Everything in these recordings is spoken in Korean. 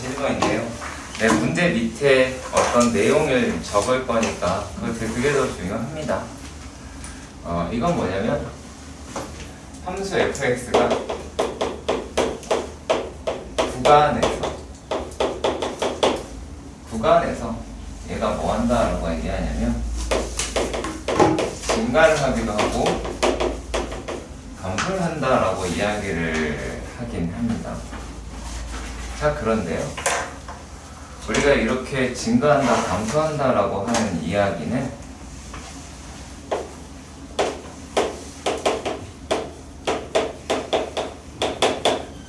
실거인데요. 네, 문제 밑에 어떤 내용을 적을 거니까 그게 더 중요합니다. 이건 뭐냐면 함수 fx가 구간에서 얘가 뭐 한다라고 얘기하냐면 증가를 하기도 하고 감소를 한다라고 이야기를 하긴 합니다. 자, 그런데요, 우리가 이렇게 증가한다, 감소한다라고 하는 이야기는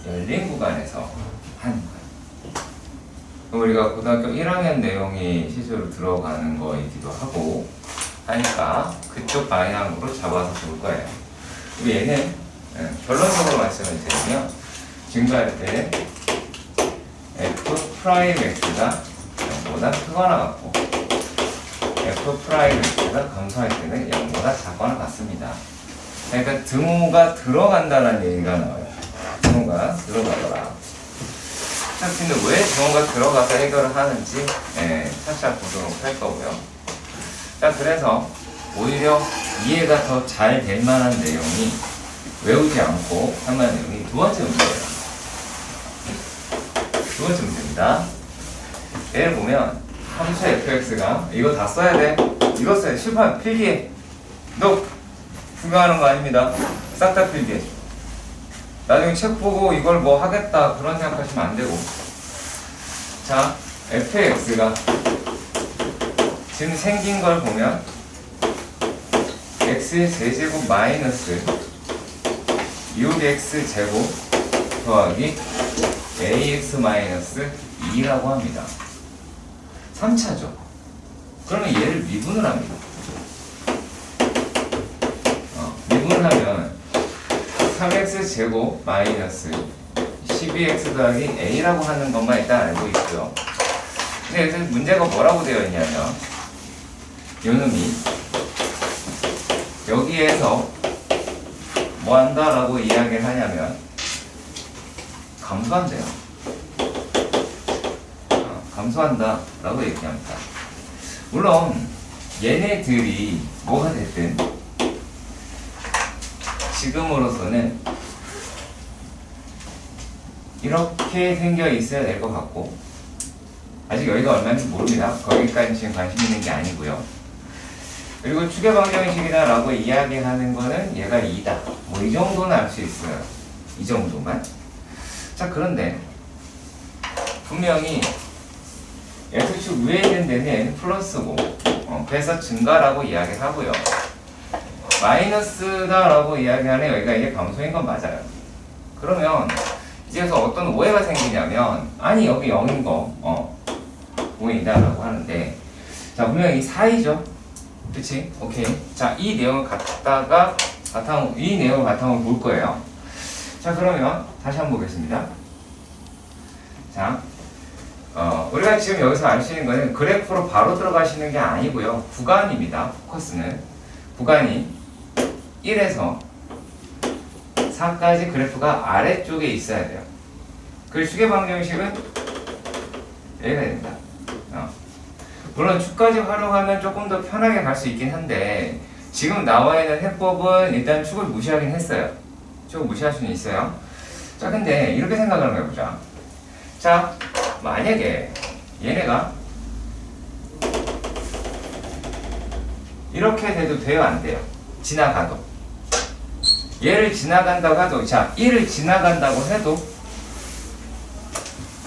열린 구간에서 하는 거예요. 우리가 고등학교 1학년 내용이 실제로 들어가는 거이기도 하고 하니까 그쪽 방향으로 잡아서 볼 거예요. 얘는 결론적으로 말씀을 드리면 증가할 때 f'x가 0보다 크거나 같고 f'x가 감소할 때는 0보다 작거나 같습니다. 그러니까 등호가 들어간다는 얘기가 나와요. 등호가 들어가더라. 자, 근데 왜 등호가 들어가서 해결을 하는지 살짝 보도록 할 거고요. 자, 그래서 오히려 이해가 더 잘 될 만한 내용이 외우지 않고 할 만한 내용이 두 번째 문제예요. 두 번째 문제입니다. 예를 보면 함수 fx가 이거 다 써야 돼. 이거 써야 돼. 실판 필기해. 너 구경하는 거 아닙니다. 싹 다 필기해. 나중에 책 보고 이걸 뭐 하겠다 그런 생각하시면 안 되고. 자, fx가 지금 생긴 걸 보면 x의 세제곱 마이너스 6x 제곱 더하기 ax 마이너스 2라고 합니다. 3차죠. 그러면 얘를 미분을 합니다. 미분을 하면 3x 제곱 마이너스 12x 더하기 a라고 하는 것만 일단 알고 있고요. 근데 여기서 문제가 뭐라고 되어 있냐면 요놈이 여기에서 뭐 한다라고 이야기를 하냐면 감소한대요. 감소한다라고 얘기합니다. 물론 얘네들이 뭐가 됐든 지금으로서는 이렇게 생겨 있어야 될 것 같고, 아직 여기가 얼마인지 모릅니다. 거기까지 지금 관심 있는 게 아니고요. 그리고 추계 방정식이다 라고 이야기하는 거는 얘가 2다. 뭐 이 정도는 알 수 있어요. 이 정도만. 자, 그런데 분명히 x축 위에 있는 데는 플러스고 그래서 증가라고 이야기를 하고요. 마이너스다 라고 이야기하는 여기가 이게 감소인 건 맞아요. 그러면 이제서 어떤 오해가 생기냐면 아니 여기 0인 거 보인다 라고 하는데, 자, 분명히 4이죠. 그치? 오케이. 자, 이 내용을 이 내용을 바탕으로 볼 거예요. 자, 그러면 다시 한번 보겠습니다. 자, 우리가 지금 여기서 알 수 있는 거는 그래프로 바로 들어가시는 게 아니고요. 구간입니다. 포커스는. 구간이 1에서 4까지 그래프가 아래쪽에 있어야 돼요. 그 추계 방정식은 여기가 됩니다. 물론 축까지 활용하면 조금 더 편하게 갈 수 있긴 한데 지금 나와 있는 해법은 일단 축을 무시하긴 했어요. 축을 무시할 수는 있어요. 자, 근데 이렇게 생각을 해보자. 자, 만약에 얘네가 이렇게 돼도 돼요, 안 돼요? 지나가도. 얘를 지나간다고 해도, 자, 1을 지나간다고 해도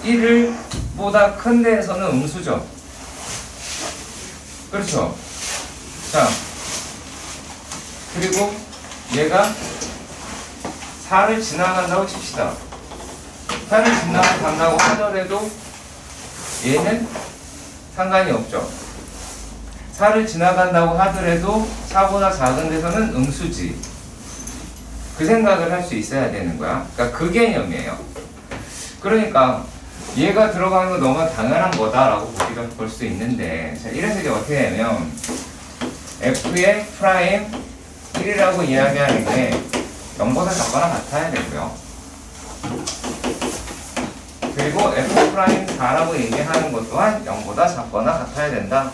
1을 보다 큰 데에서는 음수죠. 그렇죠? 자, 그리고 얘가 4를 지나간다고 칩시다. 4를 지나간다고 하더라도 얘는 상관이 없죠. 4를 지나간다고 하더라도 4보다 작은 데서는 음수지. 그 생각을 할 수 있어야 되는 거야. 그러니까 그 개념이에요. 그러니까 얘가 들어가는 건 너무 당연한 거다라고 볼 수 있는데, 자, 이래서 이제 어떻게 하냐면 f의 프라임 1이라고 이야기하는 게 0보다 작거나 같아야 되고요. 그리고 f'4라고 얘기하는 것 또한 0보다 작거나 같아야 된다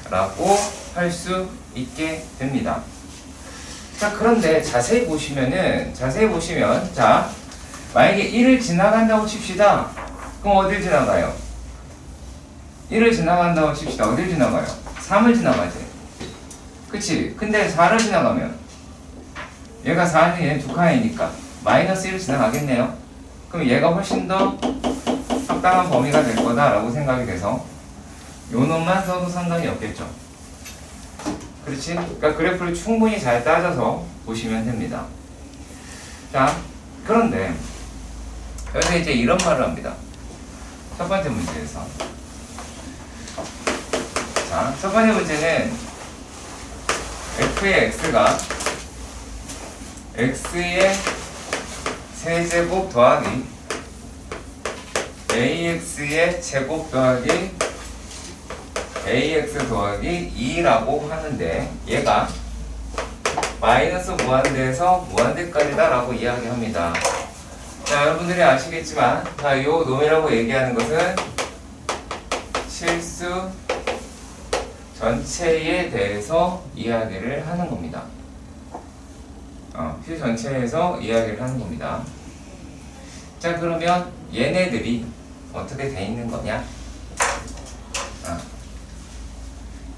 라고 할 수 있게 됩니다. 자, 그런데 자세히 보시면 자, 만약에 1을 지나간다고 칩시다. 그럼 어딜 지나가요? 1을 지나간다고 칩시다. 어딜 지나가요? 3을 지나가지. 그치? 근데 4를 지나가면 얘가 4는 얘는 두 칸이니까 마이너스 1을 지나가겠네요. 그럼 얘가 훨씬 더 적당한 범위가 될 거다라고 생각이 돼서 요 놈만 써도 상관이 없겠죠. 그렇지? 그러니까 그래프를 충분히 잘 따져서 보시면 됩니다. 자, 그런데 여기서 이제 이런 말을 합니다. 첫 번째 문제에서. 자, 첫 번째 문제는 f의 x가 x의 세제곱 더하기 ax의 제곱 더하기 ax 더하기 2라고 하는데 얘가 마이너스 무한대에서 무한대까지다 라고 이야기합니다. 자, 여러분들이 아시겠지만 자, 요 놈이라고 얘기하는 것은 실수 전체에 대해서 이야기를 하는 겁니다. 실수 전체에서 이야기를 하는 겁니다. 자, 그러면 얘네들이 어떻게 돼 있는 거냐?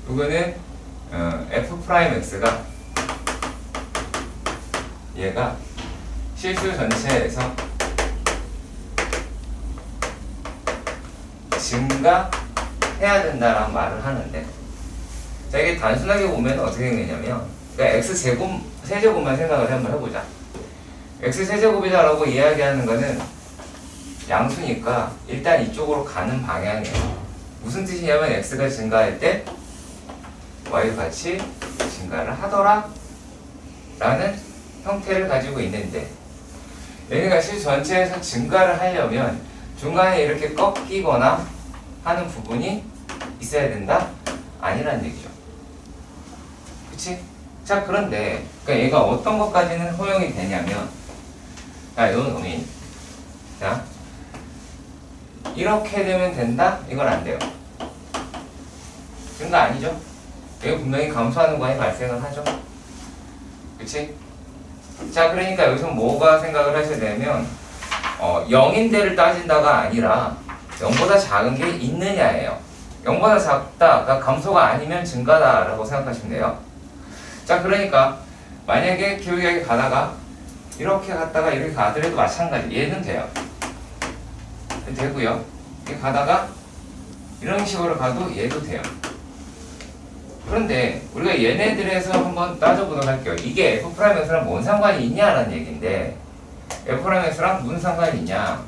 이거는 f'x가 얘가 실수 전체에서 증가해야 된다라는 말을 하는데, 자, 이게 단순하게 보면 어떻게 되냐면, 그러니까 x제곱 세제곱만 생각을 한번 해보자. x세제곱이다라고 이야기하는 거는 양수니까 일단 이쪽으로 가는 방향이에요. 무슨 뜻이냐면 x가 증가할 때 y 같이 증가를 하더라 라는 형태를 가지고 있는데, 얘네가 실수 전체에서 증가를 하려면 중간에 이렇게 꺾이거나 하는 부분이 있어야 된다? 아니라는 얘기죠. 그치? 자, 그런데 그러니까 얘가 어떤 것까지는 허용이 되냐면, 자, 요 놈이 자, 이렇게 되면 된다? 이건 안 돼요. 증가 아니죠? 이거 분명히 감소하는 과정이 발생을 하죠. 그치? 자, 그러니까 여기서 뭐가 생각을 하셔야 되냐면 0인데를 따진다가 아니라 0보다 작은 게 있느냐예요. 0보다 작다, 그러니까 감소가 아니면 증가다 라고 생각하시면 돼요. 자, 그러니까 만약에 기울기가 가다가 이렇게 갔다가 이렇게 가더라도 마찬가지. 얘는 돼요. 되고요. 이렇게 가다가 이런 식으로 가도 얘도 돼요. 그런데 우리가 얘네들에서 한번 따져보도록 할게요. 이게 f'x랑 뭔 상관이 있냐라는 얘기인데, f'x랑 무슨 상관이 있냐?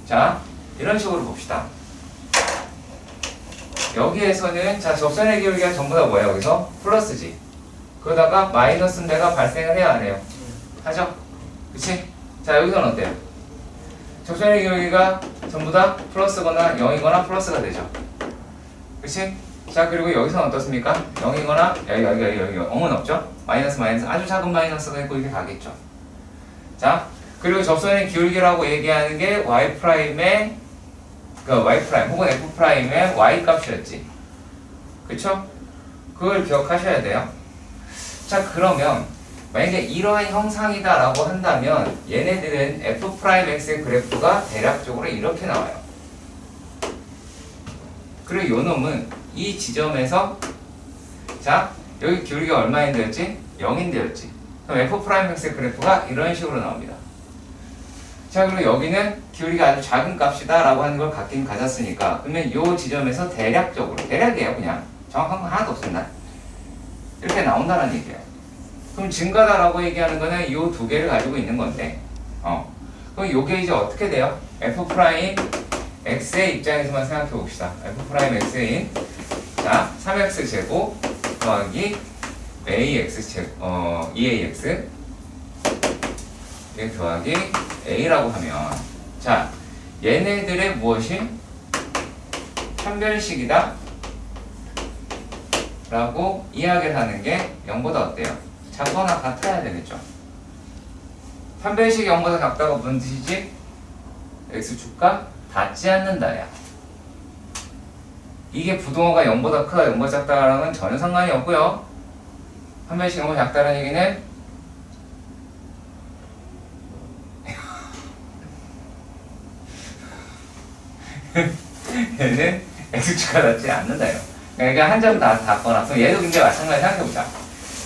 자, 이런 식으로 봅시다. 여기에서는 자, 접선의 기울기가 전부 다 뭐예요? 여기서 플러스지. 그러다가 마이너스인데가 발생을 해야 안 해요? 하죠? 그치? 자, 여기서는 어때요? 접선의 기울기가 전부 다 플러스거나 0이거나 플러스가 되죠. 그치? 자, 그리고 여기서는 어떻습니까? 0이거나 여기 0은 없죠? 마이너스 아주 작은 마이너스가 있고 이렇게 가겠죠. 자, 그리고 접선의 기울기라고 얘기하는 게 y''의 y' 혹은 f'의 y 값이었지. 그쵸? 그걸 기억하셔야 돼요. 자, 그러면 만약에 이러한 형상이다 라고 한다면 얘네들은 f'x의 그래프가 대략적으로 이렇게 나와요. 그리고 요 놈은 이 지점에서 자, 여기 기울기가 얼마인데였지? 0인데였지. 그럼 f'x의 그래프가 이런 식으로 나옵니다. 자, 그리고 여기는 기울기가 아주 작은 값이다 라고 하는 걸 갖긴 가졌으니까, 그러면 요 지점에서 대략적으로, 대략이에요. 그냥 정확한 건 하나도 없습니다. 이렇게 나온다는 얘기예요. 그럼 증가다라고 얘기하는 거는 요 두 개를 가지고 있는 건데, 그럼 요게 이제 어떻게 돼요? f'x의 입장에서만 생각해 봅시다. f'x인 자, 3x 제곱 더하기 ax 제곱 2ax 더하기 a라고 하면, 자, 얘네들의 무엇이 편변식이다 라고 이야기를 하는 게 0보다 어때요? 작거나 같아야 되겠죠. 판별식이 0보다 작다가 무슨 뜻이지? x축과 닿지 않는다야. 이게 부동호가 0보다 크다 0보다 작다랑은 전혀 상관이 없고요. 판별식이 0보다 작다는 얘기는 얘는 x축과 닿지 않는다요. 그러니까 한 점 다 닿거나. 그럼 얘도 근데 마찬가지 생각해보자.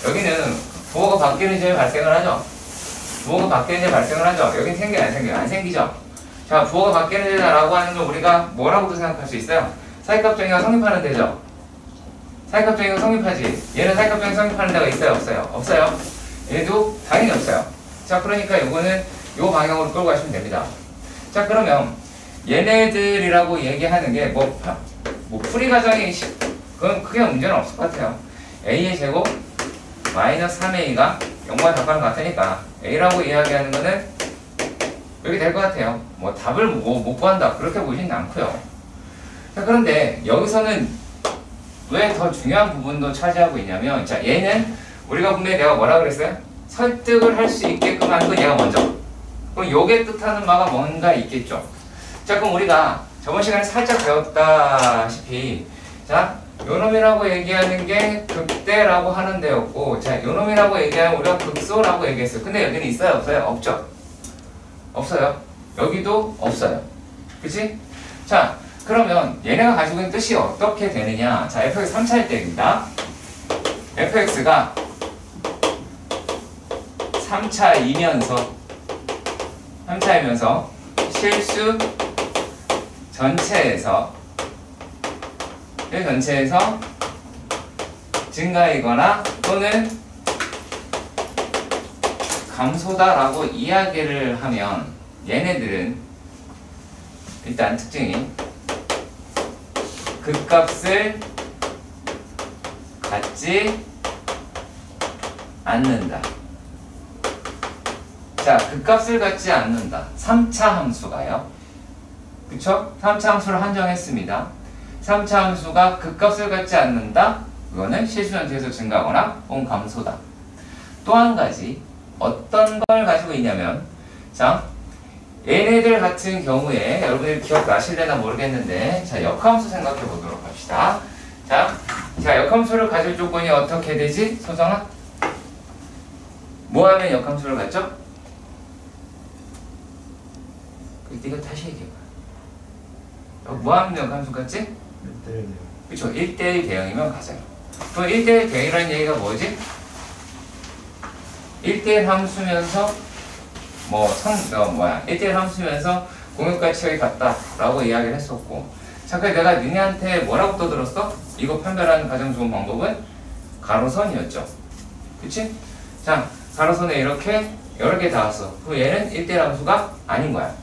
여기는 부호가 바뀌는 점이 발생을 하죠. 부호가 바뀌는 점이 발생을 하죠. 여긴 생겨요, 안 생겨요? 안 생기죠. 자, 부호가 바뀌는 데라고 하는 건 우리가 뭐라고도 생각할 수 있어요? 사이값정의가 성립하는 데죠. 사이값정의가 성립하지. 얘는 사이값정의 성립하는 데가 있어요, 없어요? 없어요. 얘도 당연히 없어요. 자, 그러니까 이거는 요 방향으로 끌고 가시면 됩니다. 자, 그러면 얘네들이라고 얘기하는 게 뭐 풀이 과정이 그건 크게 문제는 없을 것 같아요. a의 제곱 마이너스 3a가 0보다 작다는 것 같으니까 a라고 이야기하는 거는 여기 될 것 같아요. 뭐 답을 못 구한다 그렇게 보시진 않고요. 자, 그런데 여기서는 왜 더 중요한 부분도 차지하고 있냐면, 자, 얘는 우리가 분명히 내가 뭐라 그랬어요? 설득을 할 수 있게끔 하는 건 얘가 먼저. 그럼 요게 뜻하는 바가 뭔가 있겠죠. 자, 그럼 우리가 저번 시간에 살짝 배웠다시피, 자, 요놈이라고 얘기하는 게 극대라고 하는 데였고, 자, 요놈이라고 얘기하면 우리가 극소라고 얘기했어요. 근데 여기는 있어요, 없어요? 없죠. 없어요. 여기도 없어요. 그치? 자, 그러면 얘네가 가지고 있는 뜻이 어떻게 되느냐? 자, fx 3차일 때입니다. fx가 3차이면서 실수 전체에서 증가이거나 또는 감소다라고 이야기를 하면 얘네들은 일단 특징이 극값을 갖지 않는다. 자, 극값을 갖지 않는다. 3차 함수가요. 그쵸? 3차 함수를 한정했습니다. 3차 함수가 극값을 갖지 않는다. 그거는 실수전체에서 증가하거나 혹은 감소다. 또 한 가지 어떤 걸 가지고 있냐면, 자, 얘네들 같은 경우에 여러분들 기억나실래나 모르겠는데, 자, 역함수 생각해 보도록 합시다. 자, 역함수를 가질 조건이 어떻게 되지? 소정아? 뭐 하면 역함수를 갖죠? 이거 다시 얘기해봐. 뭐 하면 역함수 같지? 1대1 대응. 그쵸. 1대1 대응이면 가져요. 그럼 1대1 대응이라는 얘기가 뭐지? 1대1 함수면서 1대1 함수면서 공역가치가 같다라고 이야기를 했었고, 자, 그래 내가 니네한테 뭐라고 떠들었어? 이거 판별하는 가장 좋은 방법은 가로선이었죠. 그치? 자, 가로선에 이렇게 여러 개 닿았어. 그럼 얘는 1대1 함수가 아닌 거야.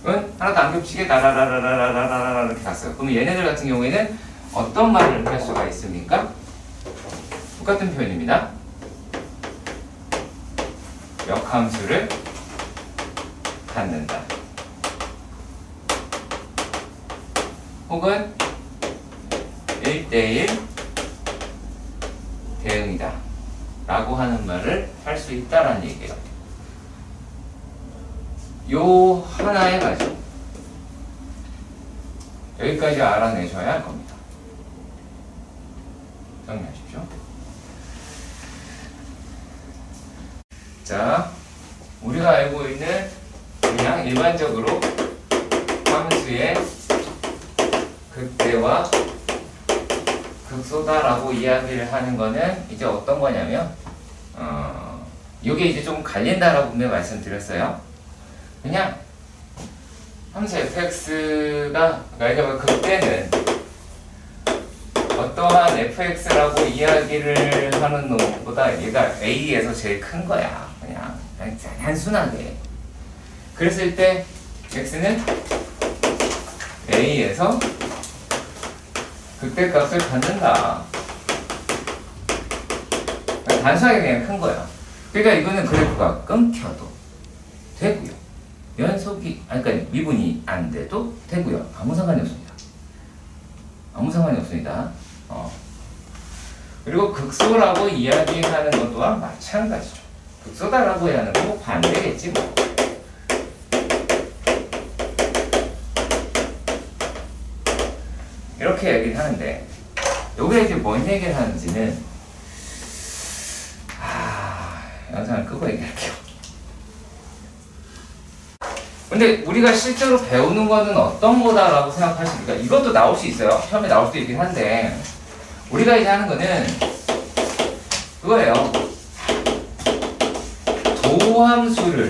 그건 하나도 안 겹치게 라라라라라라라라 이렇게 갔어요. 그럼 얘네들 같은 경우에는 어떤 말을 할 수가 있습니까? 똑같은 표현입니다. 역함수를 갖는다. 혹은 1대1 대응이다. 라고 하는 말을 할 수 있다라는 얘기예요. 요 하나에 가지고 여기까지 알아내셔야 할 겁니다. 정리하십시오. 자, 우리가 알고 있는 그냥 일반적으로 함수의 극대와 극소다라고 이야기를 하는 거는 이제 어떤 거냐면, 이게 이제 좀 갈린다라고 분명히 말씀드렸어요. 그냥 함수 fx가, 그러니까 극대는 어떠한 fx라고 이야기를 하는 놈보다 얘가 a에서 제일 큰 거야. 그냥 단순하게. 그랬을 때 x는 a에서 극대값을 갖는다. 단순하게 그냥 큰 거야. 그러니까 이거는 그래프가 끊겨도 되고요. 연속이, 그러니까 미분이 안 돼도 되고요. 아무 상관이 없습니다. 아무 상관이 없습니다. 그리고 극소라고 이야기하는 것 또한 마찬가지죠. 극소다라고 해야 하는 건 뭐 반대겠지 뭐. 이렇게 얘기를 하는데 여기에 이제 뭔 얘기를 하는지는 영상을 끄고 얘기할게요. 근데 우리가 실제로 배우는 거는 어떤 거다라고 생각하십니까? 이것도 나올 수 있어요. 처음에 나올 수도 있긴 한데 우리가 이제 하는 거는 그거예요. 도함수를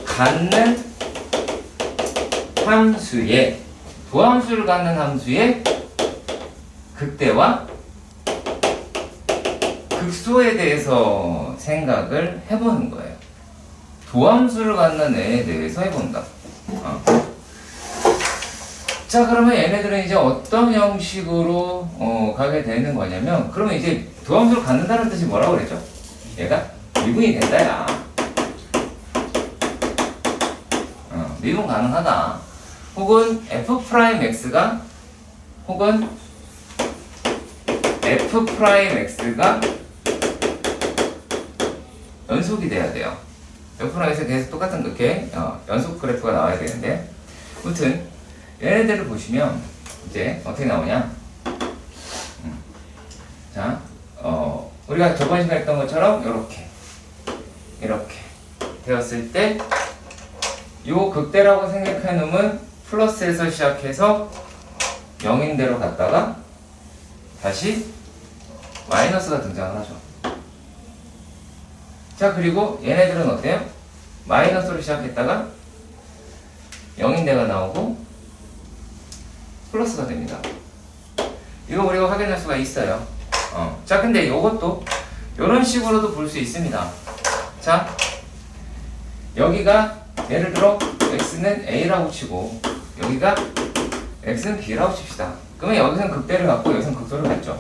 갖는 함수의 도함수를 갖는 함수의 극대와 극소에 대해서 생각을 해보는 거예요. 도함수를 갖는 애에 대해서 해본다. 자, 그러면 얘네들은 이제 어떤 형식으로 가게 되는 거냐면, 그러면 이제 도함수를 갖는다는 뜻이 뭐라고 그랬죠? 얘가 미분이 된다야. 미분 가능하다. 혹은 f'x가 혹은 f'x가 연속이 돼야 돼요. f'x에 계속 똑같은 그렇게 연속 그래프가 나와야 되는데, 아무튼 얘네들을 보시면 이제 어떻게 나오냐? 자, 우리가 저번 시간에 했던 것처럼 이렇게 되었을 때 요 극대라고 생각해 놓으면 플러스에서 시작해서 0인대로 갔다가 다시 마이너스가 등장을 하죠. 자, 그리고 얘네들은 어때요? 마이너스로 시작했다가 0인대가 나오고 플러스가 됩니다. 이거 우리가 확인할 수가 있어요. 자, 근데 이것도 이런 식으로도 볼 수 있습니다. 자, 여기가 예를 들어 x는 a라고 치고 여기가 x는 b라고 칩시다. 그러면 여기서는 극대를 갖고 여기서는 극소를 갖죠.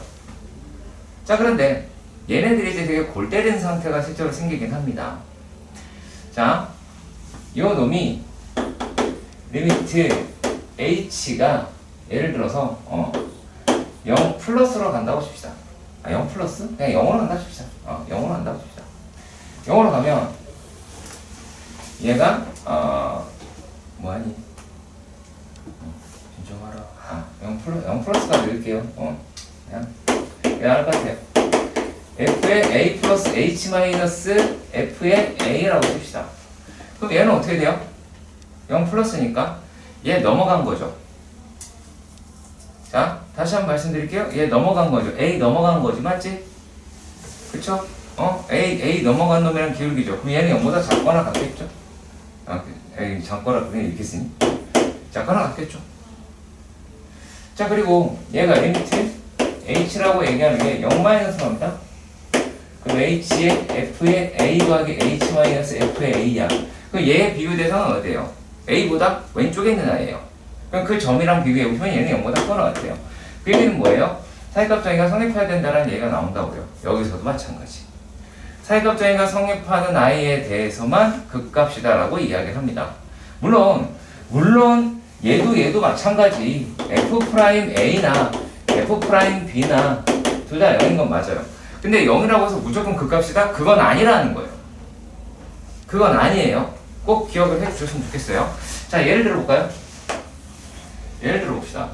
자, 그런데 얘네들이 이제 되게 골 때리는 상태가 실제로 생기긴 합니다. 자, 이 놈이 리미트 h가 예를 들어서 0 플러스로 간다고 칩시다. 0 플러스? 그냥 0으로 간다고 칩시다. 0으로 간다고 칩시다. 0으로 가면 얘가 뭐하니? 진정하라. 0 플러스가 넣을게요. 그냥 나올 것 같아요. f의 a 플러스 h 마이너스 f의 a라고 칩시다. 그럼 얘는 어떻게 돼요? 0 플러스니까 얘 넘어간 거죠. 자, 다시 한번 말씀드릴게요. 얘 넘어간 거죠. a 넘어간 거지, 맞지? 그쵸? a 넘어간 놈이랑 기울기죠. 그럼 얘는 0보다 작거나 같겠죠? 작거나 그냥 이렇게 쓰니? 작거나 같겠죠? 자, 그리고 얘가 리미트 h라고 얘기하는 게 0 마이너스 갑니다. 그럼 h의 f의 a 더하기 h 마이너스 f의 a야. 그럼 얘의 비교 대상은 어디예요? a보다 왼쪽에 있는 아이예요. 그럼 그 점이랑 비교해 보시면 얘는 0보다 커나 같아요. 그 얘기는 뭐예요? 사이값 정의가 성립해야 된다는 얘기가 나온다고요. 여기서도 마찬가지. 사이값 정의가 성립하는 아이에 대해서만 극값이다라고 이야기를 합니다. 물론 얘도 마찬가지. f'a나 f'b나 둘 다 0인 건 맞아요. 근데 0이라고 해서 무조건 극값이다? 그건 아니라는 거예요. 그건 아니에요. 꼭 기억을 해 주셨으면 좋겠어요. 자, 예를 들어 볼까요? 예를 들어 봅시다.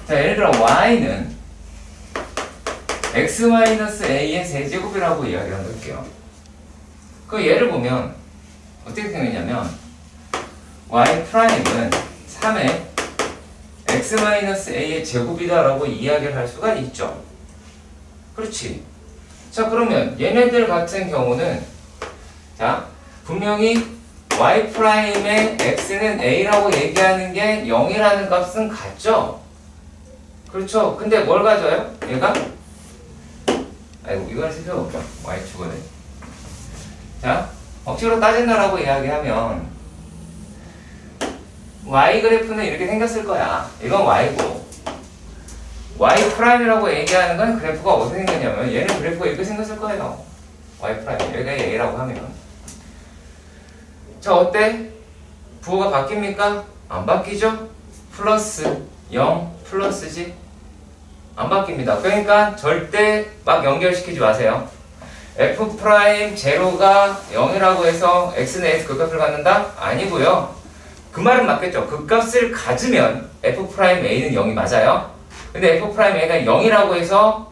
자, 예를 들어 y는 x-a의 세제곱이라고 이야기를 한번 할게요. 그 예를 보면 어떻게 생겼냐면 y 프라임은 3의 x-a의 제곱이다라고 이야기를 할 수가 있죠. 그렇지. 자, 그러면 얘네들 같은 경우는 자, 분명히 y 프라임의 x는 a라고 얘기하는 게 0이라는 값은 같죠? 그렇죠. 근데 뭘 가져요? 얘가? 아이고, 이건 쓸 필요가 없죠. y축은. 자, 억지로 따진다라고 이야기하면 y 그래프는 이렇게 생겼을 거야. 이건 y고 y 프라임이라고 얘기하는 건 그래프가 어떻게 생겼냐면 얘는 그래프가 이렇게 생겼을 거예요. y 프라임. 여기가 a라고 하면 자, 어때? 부호가 바뀝니까? 안 바뀌죠? 플러스 0 플러스지? 안 바뀝니다. 그러니까 절대 막 연결시키지 마세요. F'0가 0이라고 해서 x는 x 극값을 갖는다? 아니고요. 그 말은 맞겠죠. 극값을 가지면 F'A는 0이 맞아요. 근데 F'A가 0이라고 해서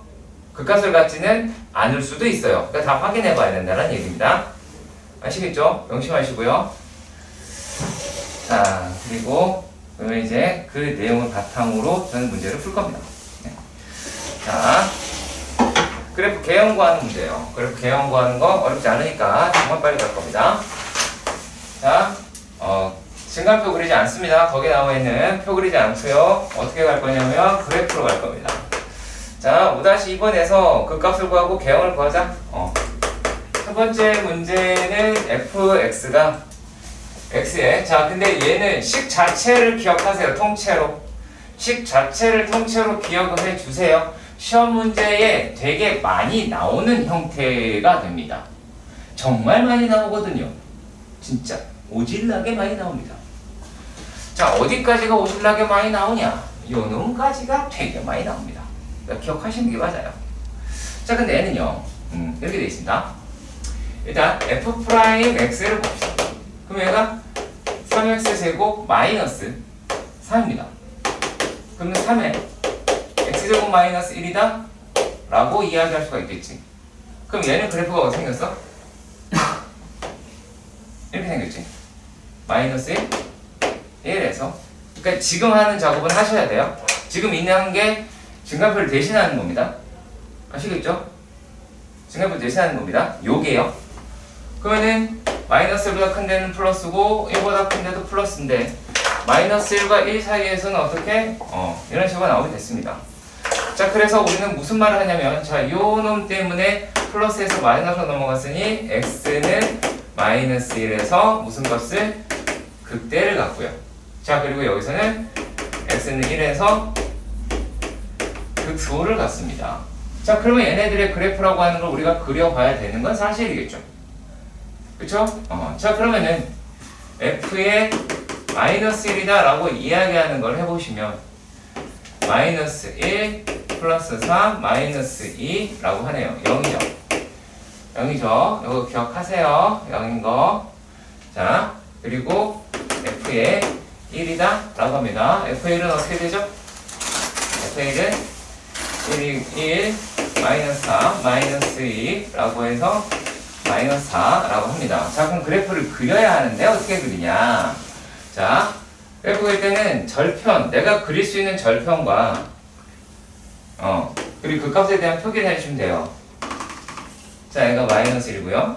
극값을 갖지는 않을 수도 있어요. 그러니까 다 확인해 봐야 된다는 얘기입니다. 아시겠죠? 명심하시고요. 자, 그리고 이제 그 내용을 바탕으로 저는 문제를 풀 겁니다. 네. 자, 그래프 개형 구하는 문제예요. 그래프 개형 구하는 거 어렵지 않으니까 정말 빨리 갈 겁니다. 자, 증가표 그리지 않습니다. 거기 나와 있는 표 그리지 않고요. 어떻게 갈 거냐면 그래프로 갈 겁니다. 자, 5-2번에서 극값을 구하고 개형을 구하자. 첫 번째 문제는 fx가 x에, 자, 근데 얘는 식 자체를 기억하세요. 통째로. 식 자체를 통째로 기억을 해주세요. 시험 문제에 되게 많이 나오는 형태가 됩니다. 정말 많이 나오거든요. 진짜 오질나게 많이 나옵니다. 자, 어디까지가 오질나게 많이 나오냐? 요 놈까지가 되게 많이 나옵니다. 그러니까 기억하시는 게 맞아요. 자, 근데 얘는요, 이렇게 되어 있습니다. 일단 F'X를 봅시다. 그럼 얘가 3x제곱 마이너스 3입니다. 그러면 3에 x제곱 마이너스 1이다? 라고 이야기할 수가 있겠지. 그럼 얘는 그래프가 어떻게 생겼어? 이렇게 생겼지. 마이너스 1, 1에서. 그러니까 지금 하는 작업은 하셔야 돼요. 지금 있는 게 증가표를 대신하는 겁니다. 아시겠죠? 증가표를 대신하는 겁니다. 요게요. 그러면은 마이너스 1보다 큰 데는 플러스고 1보다 큰 데도 플러스인데 마이너스 1과 1 사이에서는 어떻게? 이런 식으로 나오게 됐습니다. 자, 그래서 우리는 무슨 말을 하냐면, 자, 요 놈 때문에 플러스에서 마이너스로 넘어갔으니 x는 마이너스 1에서 무슨 값을? 극대를 갖고요. 자, 그리고 여기서는 x는 1에서 극소를 갖습니다. 자, 그러면 얘네들의 그래프라고 하는 걸 우리가 그려봐야 되는 건 사실이겠죠. 그쵸? 자, 그러면은 f의 마이너스 1이다 라고 이야기하는 걸 해보시면 마이너스 1 플러스 3 마이너스 2 라고 하네요. 0이죠. 0이죠. 이거 기억하세요. 0인 거. 자, 그리고 f의 1이다 라고 합니다. f의 1은 어떻게 되죠? f의 1은 1 마이너스 3 마이너스 2 라고 해서 마이너스 4라고 합니다. 자, 그럼 그래프를 그려야 하는데 어떻게 그리냐? 자, 그래프 그릴 때는 절편, 내가 그릴 수 있는 절편과 그리고 그 값에 대한 표기를 해주시면 돼요. 자, 얘가 마이너스 1이고요.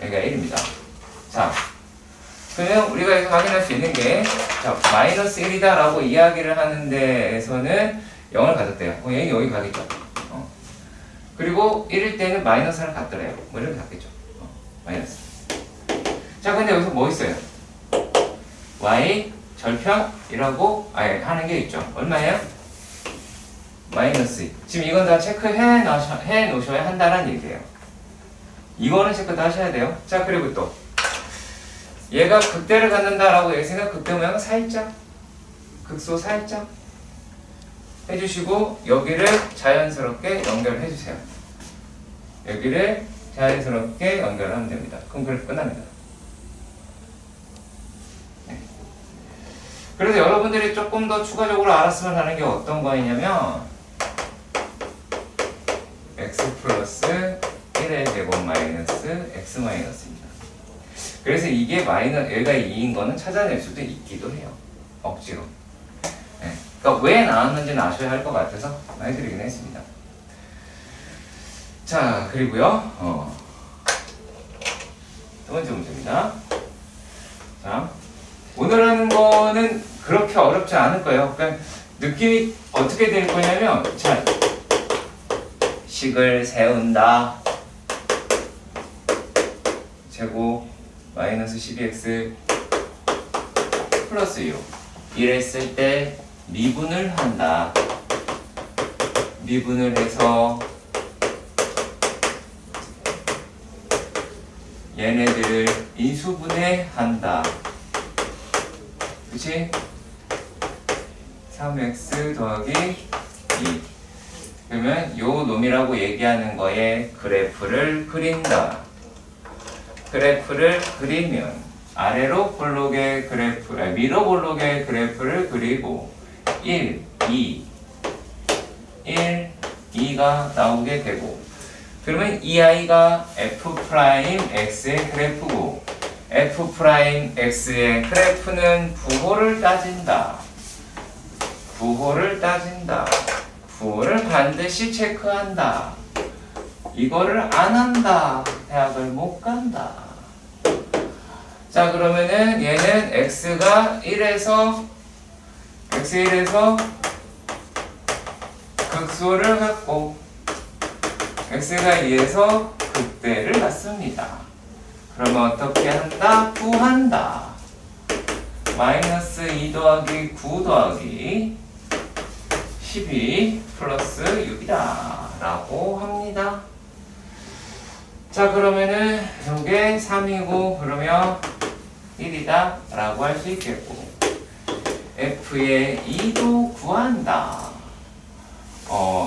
얘가 1입니다. 자, 그러면 우리가 여기서 확인할 수 있는 게, 자, 마이너스 1이다 라고 이야기를 하는 데에서는 0을 가졌대요. 얘는 여기 가겠죠. 그리고 1일 때는 마이너스 하나 갖더래요. 뭐 이렇게 갖겠죠. 마이너스. 자, 근데 여기서 뭐 있어요? y 절편이라고 하는 게 있죠. 얼마예요? 마이너스 2. 지금 이건 다 체크해 놓으셔야 한다는 얘기예요. 이거는 체크 다 하셔야 돼요. 자, 그리고 또 얘가 극대를 갖는다라고 얘기했으니까 극대 모양은 살짝, 극소 살짝 해주시고 여기를 자연스럽게 연결해 주세요. 여기를 자연스럽게 연결하면 됩니다. 그럼 그래프 끝납니다. 네. 그래서 여러분들이 조금 더 추가적으로 알았으면 하는 게 어떤 거냐면 x 플러스 1의 제곱 마이너스 x 마이너스입니다. 그래서 이게 얘가 2인 거는 찾아낼 수도 있기도 해요. 억지로. 네. 그러니까 왜 나왔는지는 아셔야 할 것 같아서 많이 드리긴 했습니다. 자, 그리고요. 두 번째 문제입니다. 자, 오늘 하는 거는 그렇게 어렵지 않을 거예요. 그러니까 느낌이 어떻게 될 거냐면, 자, 식을 세운다. 제곱 마이너스 12x 플러스 6 이랬을 때 미분을 한다. 미분을 해서 얘네들을 인수분해 한다. 그치? 3x 더하기 2. 그러면 요 놈이라고 얘기하는 거에 그래프를 그린다. 그래프를 그리면 아래로 볼록의 그래프, 위로 볼록의 그래프를 그리고 1, 2, 2가 나오게 되고, 그러면 이 아이가 f'x의 그래프고, f'x의 그래프는 부호를 따진다. 부호를 따진다. 부호를 반드시 체크한다. 이거를 안 한다. 대학을 못 간다. 자, 그러면은 얘는 x가 1에서 극소를 갖고 x가 2에서 극대를 갖습니다. 그러면 어떻게 한다? 구한다. 마이너스 2 더하기 9 더하기 12 플러스 6이다 라고 합니다. 자, 그러면은 요게 3이고 그러면 1이다 라고 할 수 있겠고, f의 2도 구한다.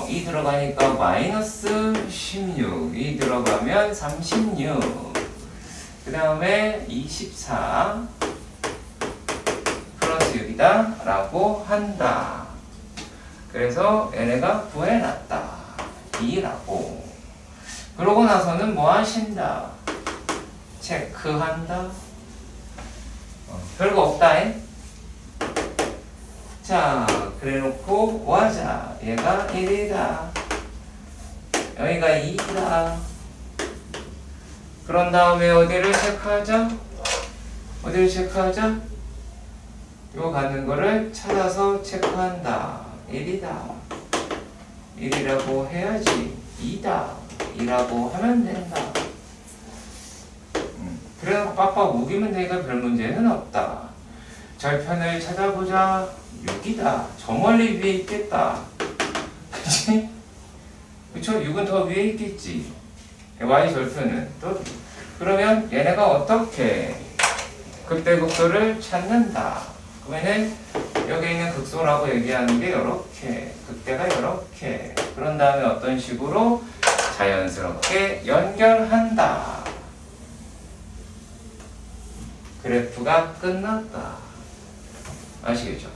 2 들어가니까 마이너스 16, 2 들어가면 36, 그 다음에 24 플러스 6이다 라고 한다. 그래서 얘네가 구해놨다. 2라고. 그러고 나서는 뭐 하신다? 체크한다. 별거 없다. 자, 그래 놓고 뭐 하자? 얘가 1이다. 여기가 2다. 그런 다음에 어디를 체크하자? 어디를 체크하자? 요 가는 거를 찾아서 체크한다. 1이다. 1이라고 해야지. 2다. 2라고 하면 된다. 그래서 빡빡 우기면 되니까 별 문제는 없다. 절편을 찾아보자. 6이다. 저 멀리 위에 있겠다. 그치? 그쵸? 6은 더 위에 있겠지. y 절편은 또, 그러면 얘네가 어떻게 극대극소를 찾는다. 그러면은 여기 있는 극소라고 얘기하는 게 요렇게, 극대가 요렇게. 그런 다음에 어떤 식으로 자연스럽게 연결한다. 그래프가 끝났다. 아시겠죠?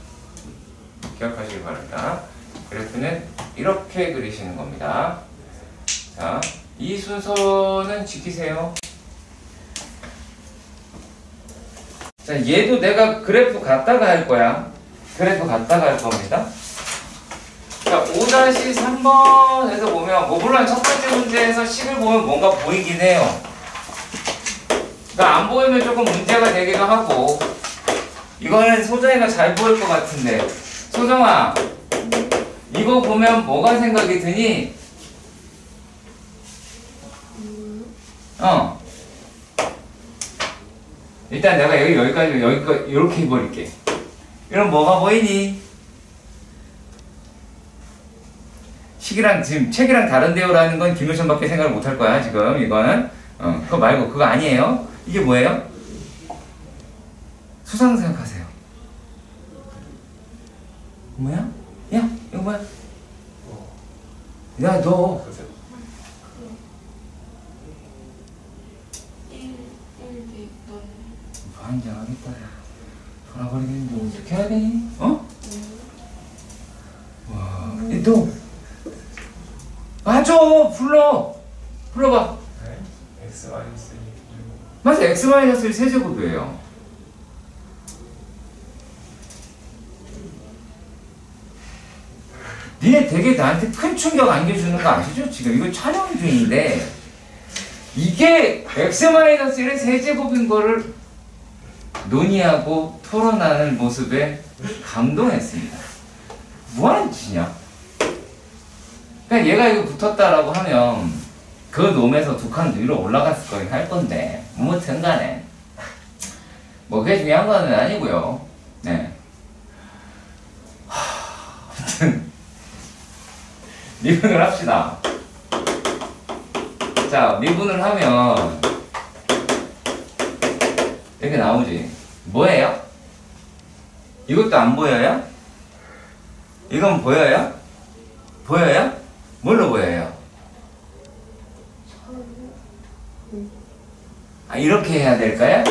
기억하시기 바랍니다. 그래프는 이렇게 그리시는 겁니다. 자, 이 순서는 지키세요. 자, 얘도 내가 그래프 갖다가 할 거야. 그래프 갖다가 할 겁니다. 자, 5-3번에서 보면, 뭐 물론 첫 번째 문제에서 식을 보면 뭔가 보이긴 해요. 그러니까 안 보이면 조금 문제가 되기도 하고, 이거는 소정이가 잘 보일 것 같은데, 소정아, 이거 보면 뭐가 생각이 드니? 일단 내가 여기까지 이렇게 해버릴게. 이런 뭐가 보이니? 식이랑 지금 책이랑 다른데요라는 건 김효천밖에 생각을 못할 거야 지금 이거는. 그거 말고 그거 아니에요. 이게 뭐예요? 수상 생각하세요. 뭐야? 야, 이거 뭐야? 야, 너. 환장하겠다. 돌아버리겠는데 어떻게 해야 되니? 어? 와, 너 맞아. 불러봐. x-1 맞아, x-1 세제곱이에요. 니네 되게 나한테 큰 충격 안겨주는 거 아시죠? 지금 이거 촬영 중인데 이게 x-1의 세제곱인 거를 논의하고 토론하는 모습에 감동했습니다. 뭐하는 짓이냐? 그러니까 얘가 이거 붙었다라고 하면 그 놈에서 두 칸 위로 올라갔을 거긴 할 건데, 아무튼 간에 뭐 그게 중요한 건 아니고요. 네. 아무튼 미분을 합시다. 자, 미분을 하면 이렇게 나오지. 뭐예요? 이것도 안 보여요? 이건 보여요? 보여요? 뭘로 보여요? 아, 이렇게 해야 될까요?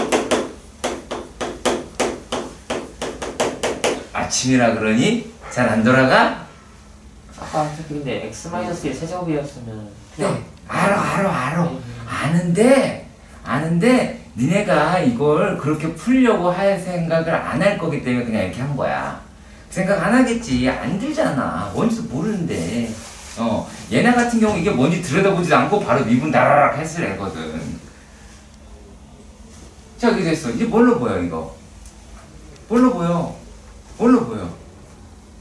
아침이라 그러니 잘 안 돌아가? 아까 근데 x-1 세제곱이었으면 네, 알아. 아는데 니네가 이걸 그렇게 풀려고 할 생각을 안 할 거기 때문에 그냥 이렇게 한 거야. 생각 안 하겠지. 안 들잖아. 뭔지도 모르는데. 얘네 같은 경우 이게 뭔지 들여다보지도 않고 바로 미분 다라락 했을 애거든. 자, 이렇게 됐어. 이제 뭘로 보여, 이거? 뭘로 보여?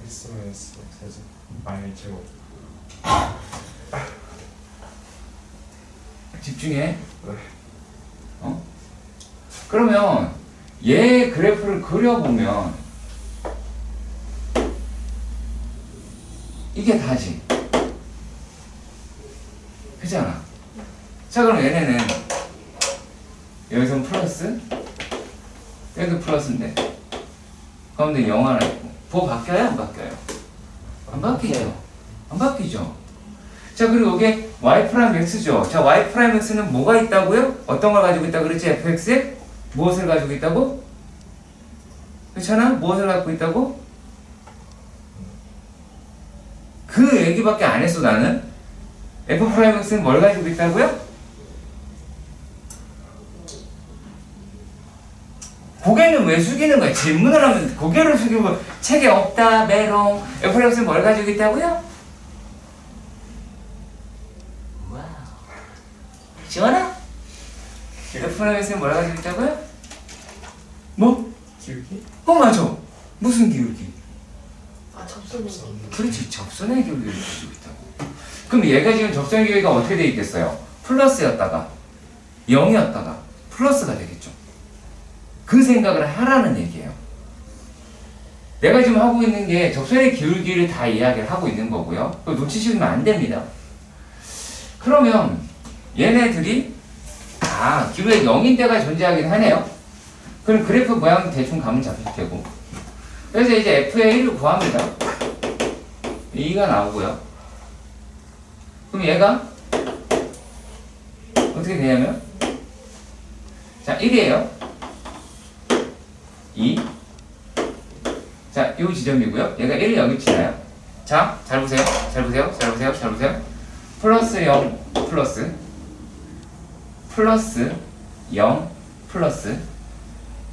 x 마이너스 세제곱 마이너스 제곱. 집중해. 네. 그러면 얘 그래프를 그려보면 이게 다지. 그잖아. 자, 그럼 얘네는 여기선 플러스, 여기도 플러스인데 가운데 0 하나 있고. 뭐 바뀌어요? 안 바뀌어요? 안 바뀌죠. 안 바뀌죠. 자, 그리고 이게 y 프라임 x죠. 자, y 프라임 x는 뭐가 있다고요? 어떤 걸 가지고 있다고 그랬지? fx에 무엇을 가지고 있다고? 그렇잖아? 무엇을 갖고 있다고? 그 얘기밖에 안 했어, 나는. f 프라임 x는 뭘 가지고 있다고요? 고개는 왜 숙이는 거야? 질문을 하면 고개를 숙이고 책에 없다, 메롱. f 프라임 x는 뭘 가지고 있다고요? 와우. 시원하? f 프라임 x는 뭘 가지고 있다고요? 뭐? 기울기? 맞아. 무슨 기울기? 아, 접선의 그렇지, 접선의 기울기를 가지고 있다고. 그럼 얘가 지금 접선의 기울기가 어떻게 돼 있겠어요? 플러스였다가 0이었다가 플러스가 되겠죠. 그 생각을 하라는 얘기예요. 내가 지금 하고 있는 게 접선의 기울기를 다 이야기를 하고 있는 거고요. 그거 놓치시면 안 됩니다. 그러면 얘네들이 기울기가 0인 데가 존재하긴 하네요. 그럼 그래프 모양 대충 감은 잡힐 테고. 그래서 이제 f의 1을 구합니다. 2가 나오고요. 그럼 얘가 어떻게 되냐면, 자, 1이에요. 2. 자, 요 지점이고요. 얘가 1이 여기 치나요? 자, 잘 보세요. 플러스 0 플러스 0 플러스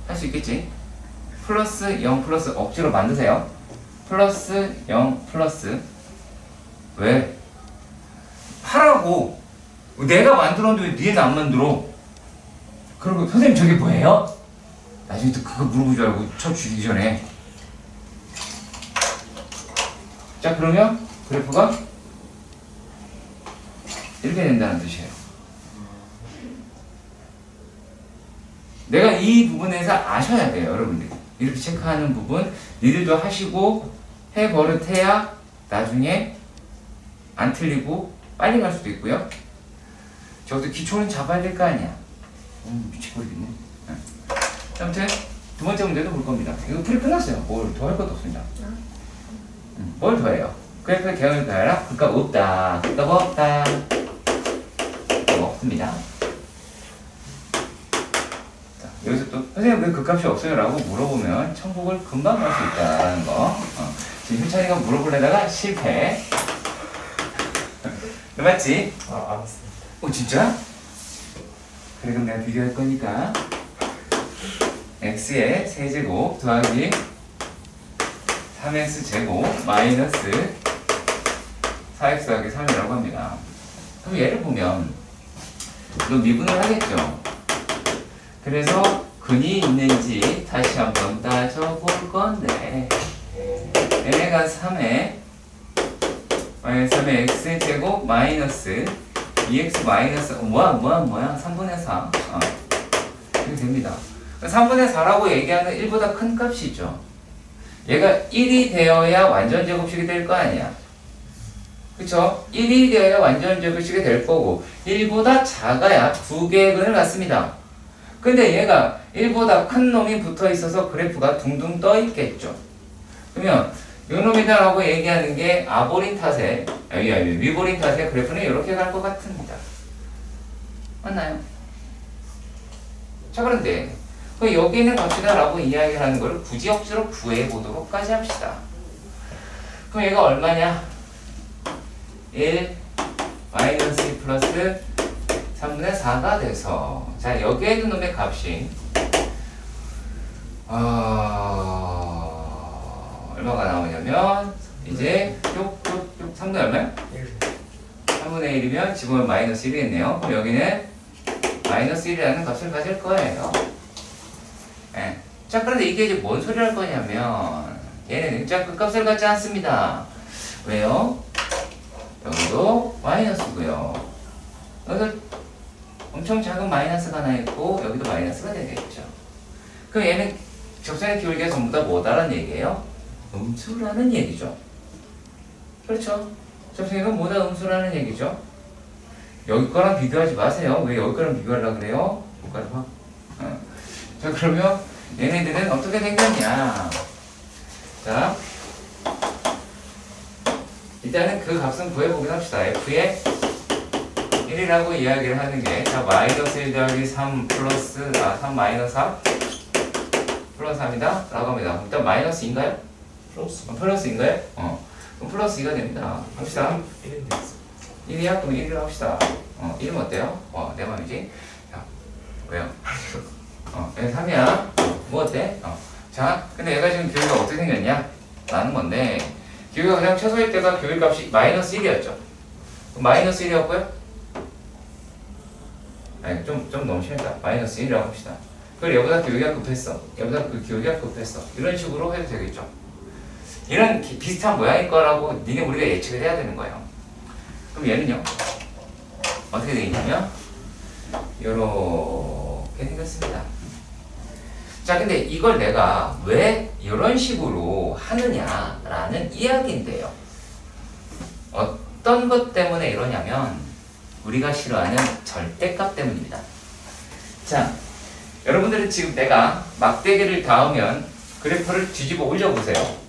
할 수 있겠지? 플러스 0 플러스 억지로 만드세요. 플러스 0 플러스 왜? 하라고. 내가 만들었는데 왜 니는 안 만들어? 그리고 선생님 저게 뭐예요? 나중에 또 그거 물어보지 말고 쳐 주기 전에. 자, 그러면 그래프가 이렇게 된다는 뜻이에요. 내가 이 부분에서 아셔야 돼요, 여러분들. 이렇게 체크하는 부분 니들도 하시고 해버릇해야 나중에 안 틀리고 빨리 갈 수도 있고요. 저것도 기초는 잡아야 될 거 아니야. 미치겠네. 아무튼 두 번째 문제도 볼 겁니다. 이거 풀이 끝났어요. 뭘 더 할 것도 없습니다. 뭘 더해요? 그래프의 개형을 더해라? 극값 없다. 극값 없다. 없습니다. 자, 여기서 또 선생님 왜 극값이 없어요? 라고 물어보면 천국을 금방 갈 수 있다는 거. 지금 효찬이가 물어보려다가 실패. 맞지? 알았습니다. 진짜? 그래, 그럼 내가 비교할 거니까 x의 세제곱 더하기 3x제곱 마이너스 4x 더하기 3이라고 합니다. 그럼 얘를 보면 이거 미분을 하겠죠. 그래서 근이 있는지 다시 한번 따져볼 건데, 얘네가 3의 x제곱 마이너스 2x 마이너스 뭐야 3분의 4 이렇게 됩니다. 3분의 4라고 얘기하는 1보다 큰 값이죠. 얘가 1이 되어야 완전 제곱식이 될 거 아니야. 그쵸? 1이 되어야 완전 제곱식이 될 거고 1보다 작아야 두 개의 근을 갖습니다. 근데 얘가 1보다 큰 놈이 붙어 있어서 그래프가 둥둥 떠 있겠죠. 그러면 요놈이다라고 얘기하는 게 아보린 탓에 위보린 탓에 그래프는 이렇게 갈 것 같습니다. 맞나요? 자, 그런데 여기 있는 값이다라고 이야기를 하는 걸 굳이 억지로 구해보도록까지 합시다. 그럼 얘가 얼마냐? 1 마이너스 2 플러스 3분의 4가 돼서, 자, 여기에 있는 놈의 값이 얼마가 나오냐면 이제 3분의 얼마야? 3분의 1이면 집으면 마이너스 1이겠네요. 그럼 여기는 마이너스 1이라는 값을 가질 거예요. 네. 자, 그런데 이게 이제 뭔 소리를 할 거냐면 얘는 자, 그 값을 갖지 않습니다. 왜요? 여기도 마이너스고요. 여기도 엄청 작은 마이너스가 하나 있고 여기도 마이너스가 되겠죠. 그럼 얘는 접선의 기울기가 전부 다 뭐다라는 얘기예요? 음수라는 얘기죠. 그렇죠? 접선이가 뭐다 음수라는 얘기죠. 여기 거랑 비교하지 마세요. 왜 여기 거랑 비교하려고 그래요? 여기까지 봐. 자, 그러면 얘네들은 어떻게 생겼냐? 자, 일단은 그 값은 구해보긴 합시다. f의 1이라고 이야기를 하는 게, 자, 마이너스 1 더하기 3 플러스 3 마이너스 4 플러스 3이다 라고 합니다. 일단 마이너스인가요? 플러스인가요? 그럼 플러스 2가 됩니다. 합시다. 1이야? 그럼 1을 합시다. 1이면 어때요? 내 맘이지? 자, 왜요? 얘 3이야. 뭐 어때? 자, 근데 얘가 지금 교육이 어떻게 생겼냐? 라는 건데, 교육이 그냥 최소일 때가 교육값이 마이너스 1이었죠. 마이너스 1이었고요? 아니, 좀 너무 심했다. 마이너스 1이라고 합시다. 그리고 얘보다 교육이 급했어. 얘보다 그 교육이 급했어. 이런 식으로 해도 되겠죠. 이런 비슷한 모양일 거라고 우리가 예측을 해야 되는 거예요. 그럼 얘는요? 어떻게 되겠냐면 요렇게 생겼습니다. 자, 근데 이걸 내가 왜 이런 식으로 하느냐라는 이야기인데요. 어떤 것 때문에 이러냐면 우리가 싫어하는 절대값 때문입니다. 자, 여러분들은 지금 내가 막대기를 닿으면 그래프를 뒤집어 올려보세요.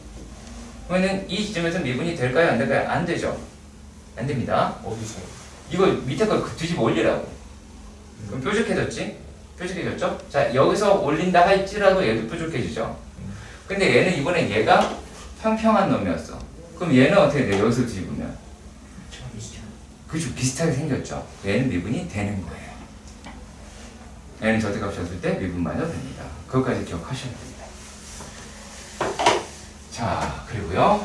그러면 이 지점에서 미분이 될까요? 안 될까요? 안 되죠. 안 됩니다. 어디서요? 이거 밑에 걸 뒤집어 올리라고. 그럼 뾰족해졌지? 뾰족해졌죠? 자, 여기서 올린다 할지라도 얘도 뾰족해지죠. 근데 얘는 이번엔 얘가 평평한 놈이었어. 그럼 얘는 어떻게 돼? 여기서 뒤집으면 그죠? 비슷하게 생겼죠. 얘는 미분이 되는 거예요. 얘는 절대값이었을 때 미분만 해도 됩니다. 그것까지 기억하셔야 됩니다. 자, 그리고요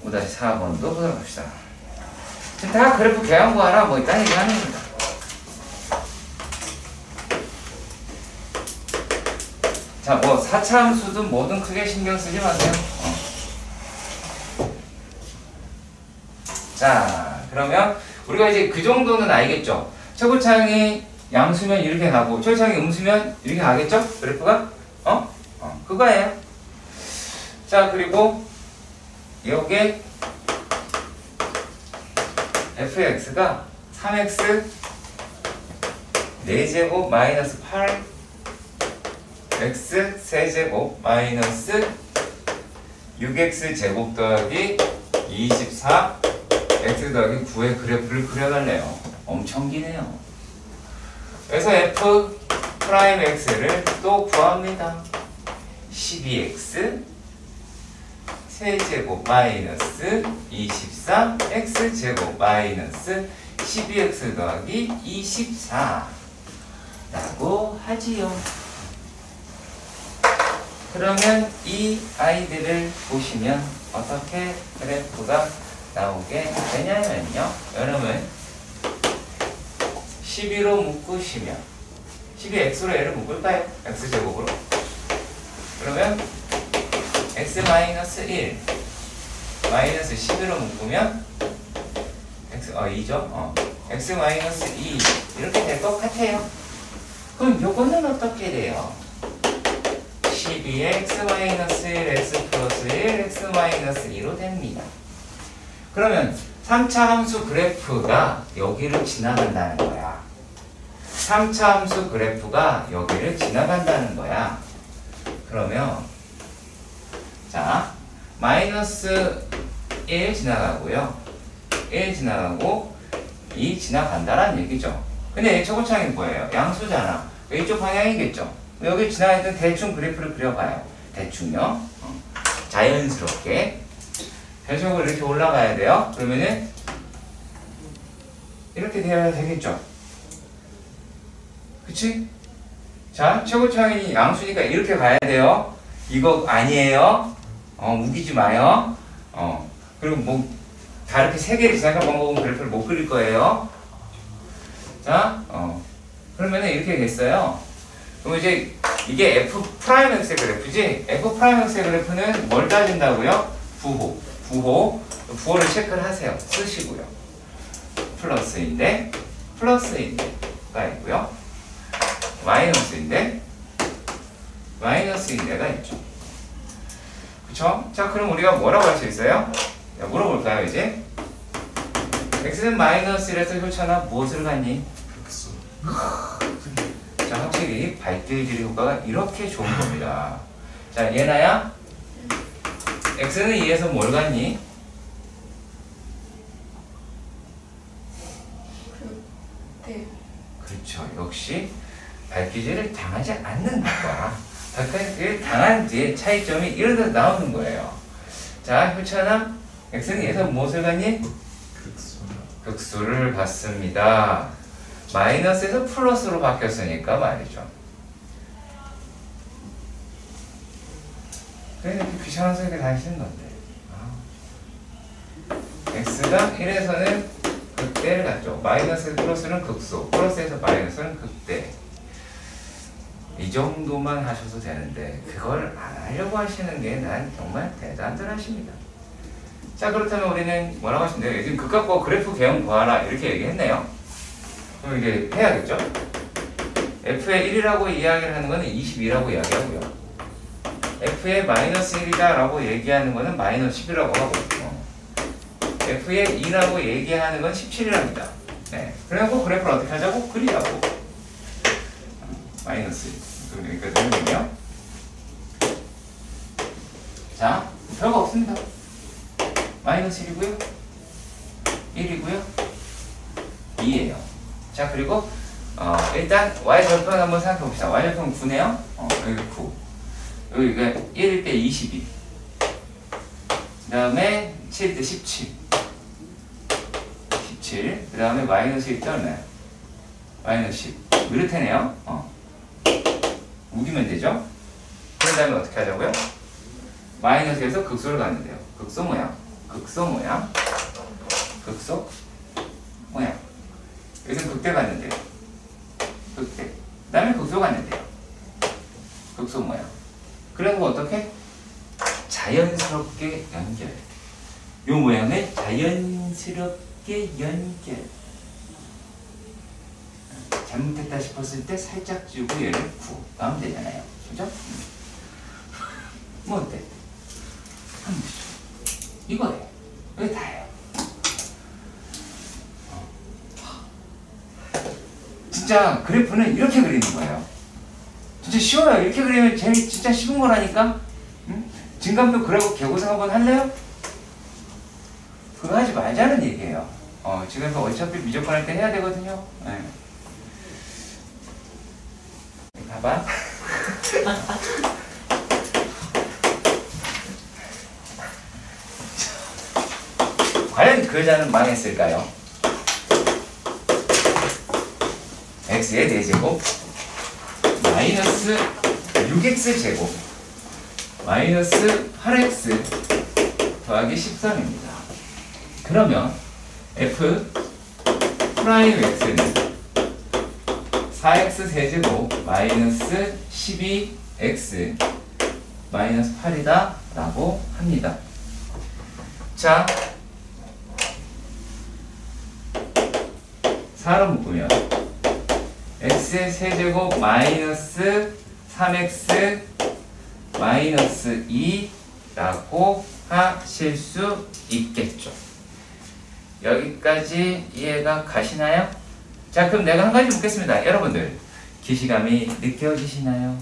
5-4번도 보도록 합시다. 지금 다 그래프 계산구하라 뭐 이딴 얘기 하는 겁니다. 자, 뭐 4차 함수든 뭐든 크게 신경 쓰지 마세요. 자, 그러면 우리가 이제 그 정도는 알겠죠? 최고차항이 양수면 이렇게 가고 최고차항이 음수면 이렇게 가겠죠? 그래프가? 그거예요. 자, 그리고 여기에 fx가 3x 4제곱 마이너스 8 x 세제곱 마이너스 6x 제곱 더하기 24 x 더하기 9의 그래프를 그려달래요. 엄청 기네요. 그래서 f 프라임 x를 또 구합니다. 12x 세제곱 마이너스 24 x제곱 마이너스 12x 더하기 24 라고 하지요. 그러면 이 아이들을 보시면 어떻게 그래프가 나오게 되냐면요, 여러분 12로 묶으시면 12x로 얘를 묶을까요? x제곱으로. 그러면 x-1 마이너스 11로 묶으면 x 2죠. x-2 이렇게 될 것 같아요. 그럼 요거는 어떻게 돼요? 12x-1 x 플러스 1 x-2로 됩니다. 그러면 3차 함수 그래프가 여기를 지나간다는 거야. 3차 함수 그래프가 여기를 지나간다는 거야. 그러면 자, 마이너스 1 지나가고요. 1 지나가고 2 지나간다라는 얘기죠. 근데 최고차이는 뭐예요? 양수잖아. 이쪽 방향이겠죠. 여기 지나갈 대충 그래프를 그려봐요. 대충요. 자연스럽게. 대충으로 이렇게 올라가야 돼요. 그러면은 이렇게 되어야 되겠죠. 그치? 자, 최고차이는 양수니까 이렇게 가야 돼요. 이거 아니에요. 우기지 마요. 그리고 뭐 다 이렇게 세 개를 지나갈 방법은 그래프를 못 그릴 거예요. 자, 그러면은 이렇게 됐어요. 그럼 이제 이게 F'X의 그래프지? F'X의 그래프는 뭘 따진다고요? 부호를 체크를 하세요. 쓰시고요. 플러스인데가 있고요. 마이너스인데가 있죠. 그쵸? 자, 그럼 우리가 뭐라고 할 수 있어요? 자, 물어볼까요, 이제? x는 마이너스라서 효찬아 무엇을 갖니? 극수. 자, 확실히 발길질 효과가 이렇게 좋은 겁니다. 자, 예나야? x는 2에서 뭘 갖니? 네. 그렇죠. 역시 발기질을 당하지 않는 것과 발기질을 당한 뒤에 차이점이 이러다 나오는 거예요. 자, 효찬아, x는 2에서 무엇을 갖니? 극수. 극수를 받습니다. 마이너스에서 플러스로 바뀌었으니까 말이죠. 그래서 이렇게 귀찮아서 이렇게 다니시는 건데. x가 1에서는 극대를 갖죠. 마이너스에서 플러스는 극소, 플러스에서 마이너스는 극대. 이 정도만 하셔도 되는데 그걸 안 하려고 하시는 게 난 정말 대단들 하십니다. 자, 그렇다면 우리는 뭐라고 하시면 돼요? 지금 극각과 그래프 개형 구하라 이렇게 얘기했네요. 그럼 이게 해야겠죠? f의 1이라고 이야기를 하는 거는 22라고 이야기하고요. f의 마이너스 1이다 라고 얘기하는 거는 마이너스 10이라고 하고, f의 2라고 얘기하는 건 17이랍니다. 네. 그래갖고 그래프를 어떻게 하자고? 그리자고. 마이너스 1. 그럼 여기까지 되는군요. 자, 별거 없습니다. 마이너스 1이고요. 1이고요. 2예요. 자, 그리고 일단 y절편 한번 생각해 봅시다. y절편 9네요. 여기 9. 여기가 1일 때 22. 그 다음에 7일 때 17. 17. 그 다음에 마이너스 1때 얼마야? 마이너스 10. 이렇다네요. 우기면 되죠? 그 다음에 어떻게 하자고요? 마이너스에서 극소를 갖는데요. 극소 모양. 극소 모양. 극소 모양. 여기서 극대 갖는데요. 극대. 그 다음에 극소 갖는데요. 극소 모양. 그래서 어떻게? 자연스럽게 연결. 요 모양을 자연스럽게 연결. 잘못했다 싶었을 때 살짝 쥐고 얘를 9 하면 되잖아요. 그죠? 뭐 어때? 한번 보시죠. 이거예요. 이게 다예요. 진짜 그래프는 이렇게 그리는 거예요. 진짜 쉬워요. 이렇게 그리면 제일 진짜 쉬운 거라니까. 응? 진감도 그래고 개고생 한번 할래요? 그거 하지 말자는 얘기예요. 지금서 어차피 미적분 할 때 해야 되거든요. 네. 봐봐. 과연 그 여자는 망했을까요? x의 4제곱 마이너스 6x 제곱 마이너스 8x 더하기 13입니다. 그러면 f 프라임 x는 4x 세제곱 마이너스 12x 마이너스 8이다 라고 합니다. 자, 4로 묶으면 x의 세제곱 마이너스 3x 마이너스 2라고 하실 수 있겠죠. 여기까지 이해가 가시나요? 자, 그럼 내가 한 가지 묻겠습니다. 여러분들, 기시감이 느껴지시나요?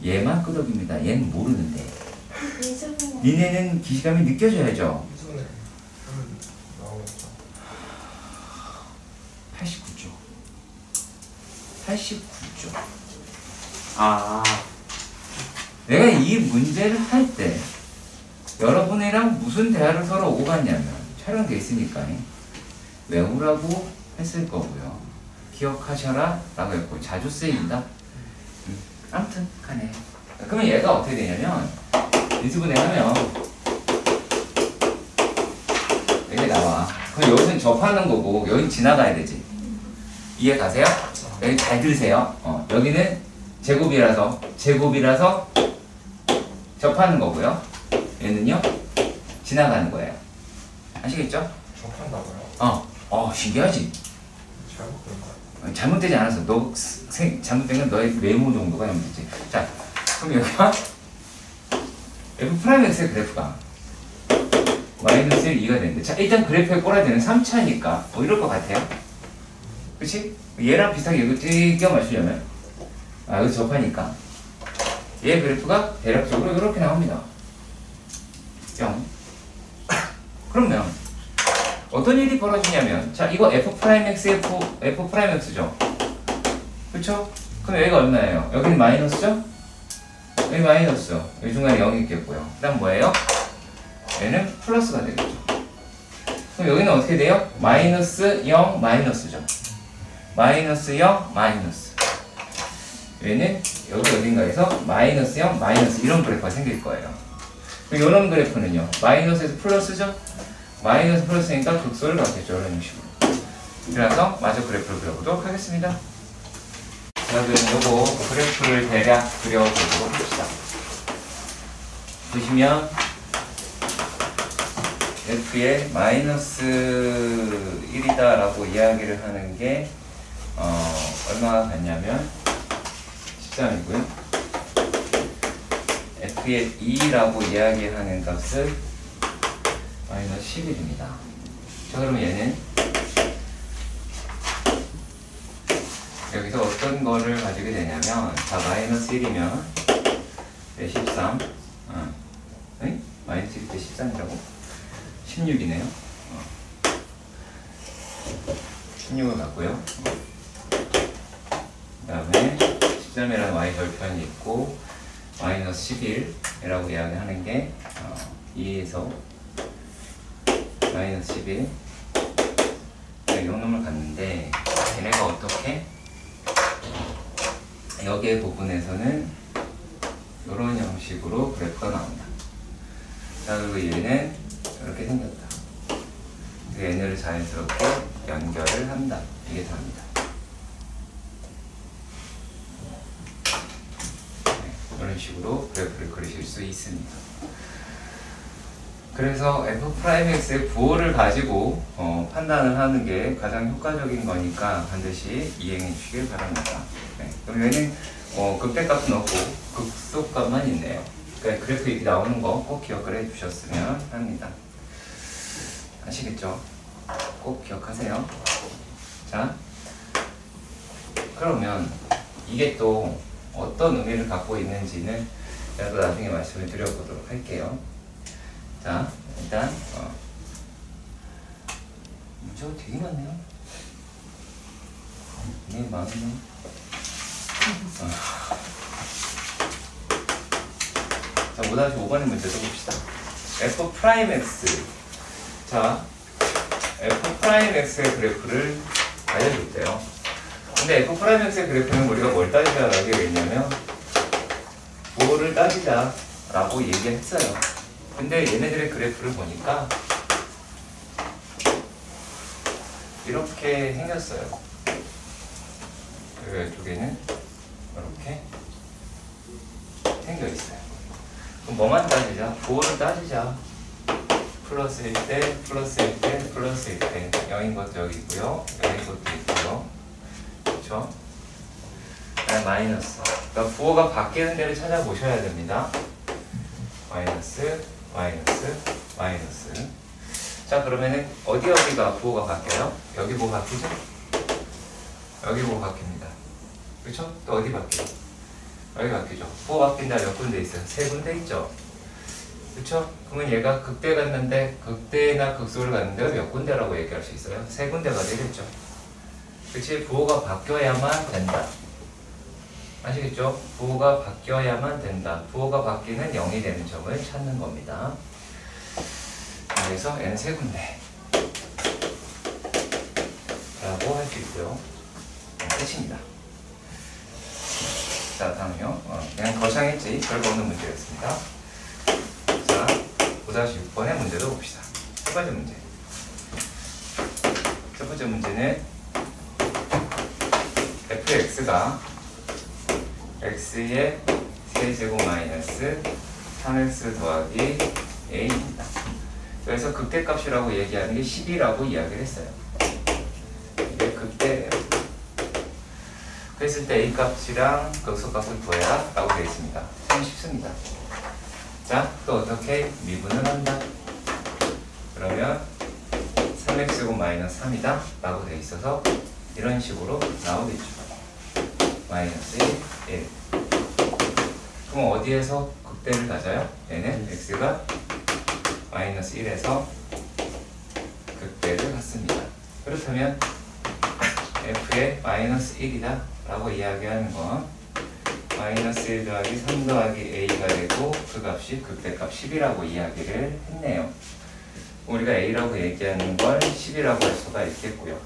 얘만 끄덕입니다. 얘는 모르는데. 이승우. 니네는 기시감이 느껴져야죠. 이손에 하면 나오겠죠. 89조. 89조. 아, 내가 이 문제를 할 때 여러분이랑 무슨 대화를 서로 오고 갔냐면 촬영돼 있으니까 외우라고 했을 거고요. 기억하셔라 라고 했고 자주 쓰인다. 아무튼 간에 그러면 얘가 어떻게 되냐면 인수분해 하면 이게 나와. 그럼 여기는 접하는 거고 여기는 지나가야 되지. 이해 가세요? 여기 잘 들으세요. 여기는 제곱이라서 접하는 거고요. 얘는요 지나가는 거예요. 아시겠죠? 접한다고요? 신기하지? 잘못 그런 거예요. 잘못되지 않았어. 잘못된 건 너의 메모 정도가 잘못됐지. 자, 그럼 여기가 F'X의 그래프가 마이너스 1, 2가 되는데, 자, 일단 그래프에 꼴아야 되는 3차니까 이럴 것 같아요. 그치? 얘랑 비슷하게 이거 띄겨 맞추려면 이거 접하니까 얘 그래프가 대략적으로 이렇게 나옵니다. 0. 그러면 어떤 일이 벌어지냐면, 자, 이거 F'X죠? 그쵸? 그럼 여기가 얼마예요? 여기는 마이너스죠? 여기 마이너스죠? 여기 중간에 0이 있겠고요. 그 다음 뭐예요? 얘는 플러스가 되겠죠. 그럼 여기는 어떻게 돼요? 마이너스 0, 마이너스죠. 마이너스 0, 마이너스. 얘는 여기 어딘가에서 마이너스 0, 마이너스 이런 그래프가 생길 거예요. 그럼 이런 그래프는요, 마이너스에서 플러스죠? 마이너스 플러스니까 극소를 갖겠죠. 이런 식으로. 그래서 마저 그래프를 그려보도록 하겠습니다. 자, 그럼 요거 그래프를 대략 그려보도록 합시다. 보시면 F의 마이너스 1이다 라고 이야기를 하는 게 얼마가 같냐면 13이고요. F의 2라고 이야기하는 값은 마이너스 11입니다. 자, 그러면 얘는 여기서 어떤 거를 가지게 되냐면, 자, 마이너스 1이면 13, 마이너스 1대 13이라고? 16이네요. 16을 갖고요. 그 다음에 13이라는 y 절편이 있고, 마이너스 11이라고 이야기하는 게 2에서 마이너스 11 이런 놈을 갖는데, 얘네가 어떻게 여기의 부분에서는 이런 형식으로 그래프가 나온다. 자, 그리고 얘는 이렇게 생겼다. 얘네를 자연스럽게 연결을 한다. 이게 답니다. 이런 식으로 그래프를 그리실 수 있습니다. 그래서 F'X의 부호를 가지고 판단을 하는 게 가장 효과적인 거니까 반드시 이행해 주시길 바랍니다. 네. 그럼 얘는 극대값은 없고 극소값만 있네요. 그러니까 그래프 이렇게 나오는 거 꼭 기억을 해 주셨으면 합니다. 아시겠죠? 꼭 기억하세요. 자, 그러면 이게 또 어떤 의미를 갖고 있는지는 제가 또 나중에 말씀을 드려보도록 할게요. 자, 일단 문제가 되게 많네요. 이게 많네. 자, 5-5번의 문제 써봅시다. F'X. 자, F'X의 그래프를 알려줬대요. 근데 F'X의 그래프는 우리가 뭘 따지자라고 얘기했냐면 부호를 따지자라고 얘기했어요. 근데 얘네들의 그래프를 보니까 이렇게 생겼어요. 그리고 이쪽에는 이렇게 생겨 있어요. 그럼 뭐만 따지자? 부호를 따지자. 플러스일 때, 플러스일 때, 플러스일 때 0인 것도 여기 있고요. 0인 것도 있고요. 그렇죠? 마이너스. 그러니까 부호가 바뀌는 데를 찾아보셔야 됩니다. 마이너스, 마이너스, 마이너스. 자, 그러면은 어디가 부호가 바뀌어요? 여기 뭐 바뀌죠? 여기 뭐 바뀝니다. 그렇죠? 또 어디 바뀌죠? 여기 바뀌죠. 부호 바뀐 데가 몇 군데 있어요? 3군데 있죠? 그쵸? 그러면 얘가 극대 갔는데 극대나 극소를 갔는데 몇 군데라고 얘기할 수 있어요? 세 군데가 되겠죠. 그치? 부호가 바뀌어야만 된다. 아시겠죠? 부호가 바뀌어야만 된다. 부호가 바뀌는 0이 되는 점을 찾는 겁니다. 그래서 n 세 군데 라고 할 수 있고요. 끝입니다. 자, 다음은요. 그냥 거창했지 별거 없는 문제였습니다. 자, 5-6번의 문제도 봅시다. 첫 번째 문제. 첫 번째 문제는 fx가 x의 세제곱 마이너스 3x 더하기 a입니다. 그래서 극대값이라고 얘기하는 게 10이라고 이야기를 했어요. 이게 극대예요. 그랬을 때 a값이랑 극소값을 구해라 라고 되어 있습니다. 참 쉽습니다. 자, 또 어떻게 미분을 한다. 그러면 3x제곱 마이너스 3이다 라고 되어 있어서 이런 식으로 나오겠죠. 마이너스 1. 그럼 어디에서 극대를 가져요? 얘는 x가 마이너스 1에서 극대를 갖습니다. 그렇다면 f의 마이너스 1이다 라고 이야기하는 건 마이너스 1 더하기 3 더하기 a가 되고 그 값이 극대값 10이라고 이야기를 했네요. 우리가 a라고 얘기하는 걸 10이라고 할 수가 있겠고요.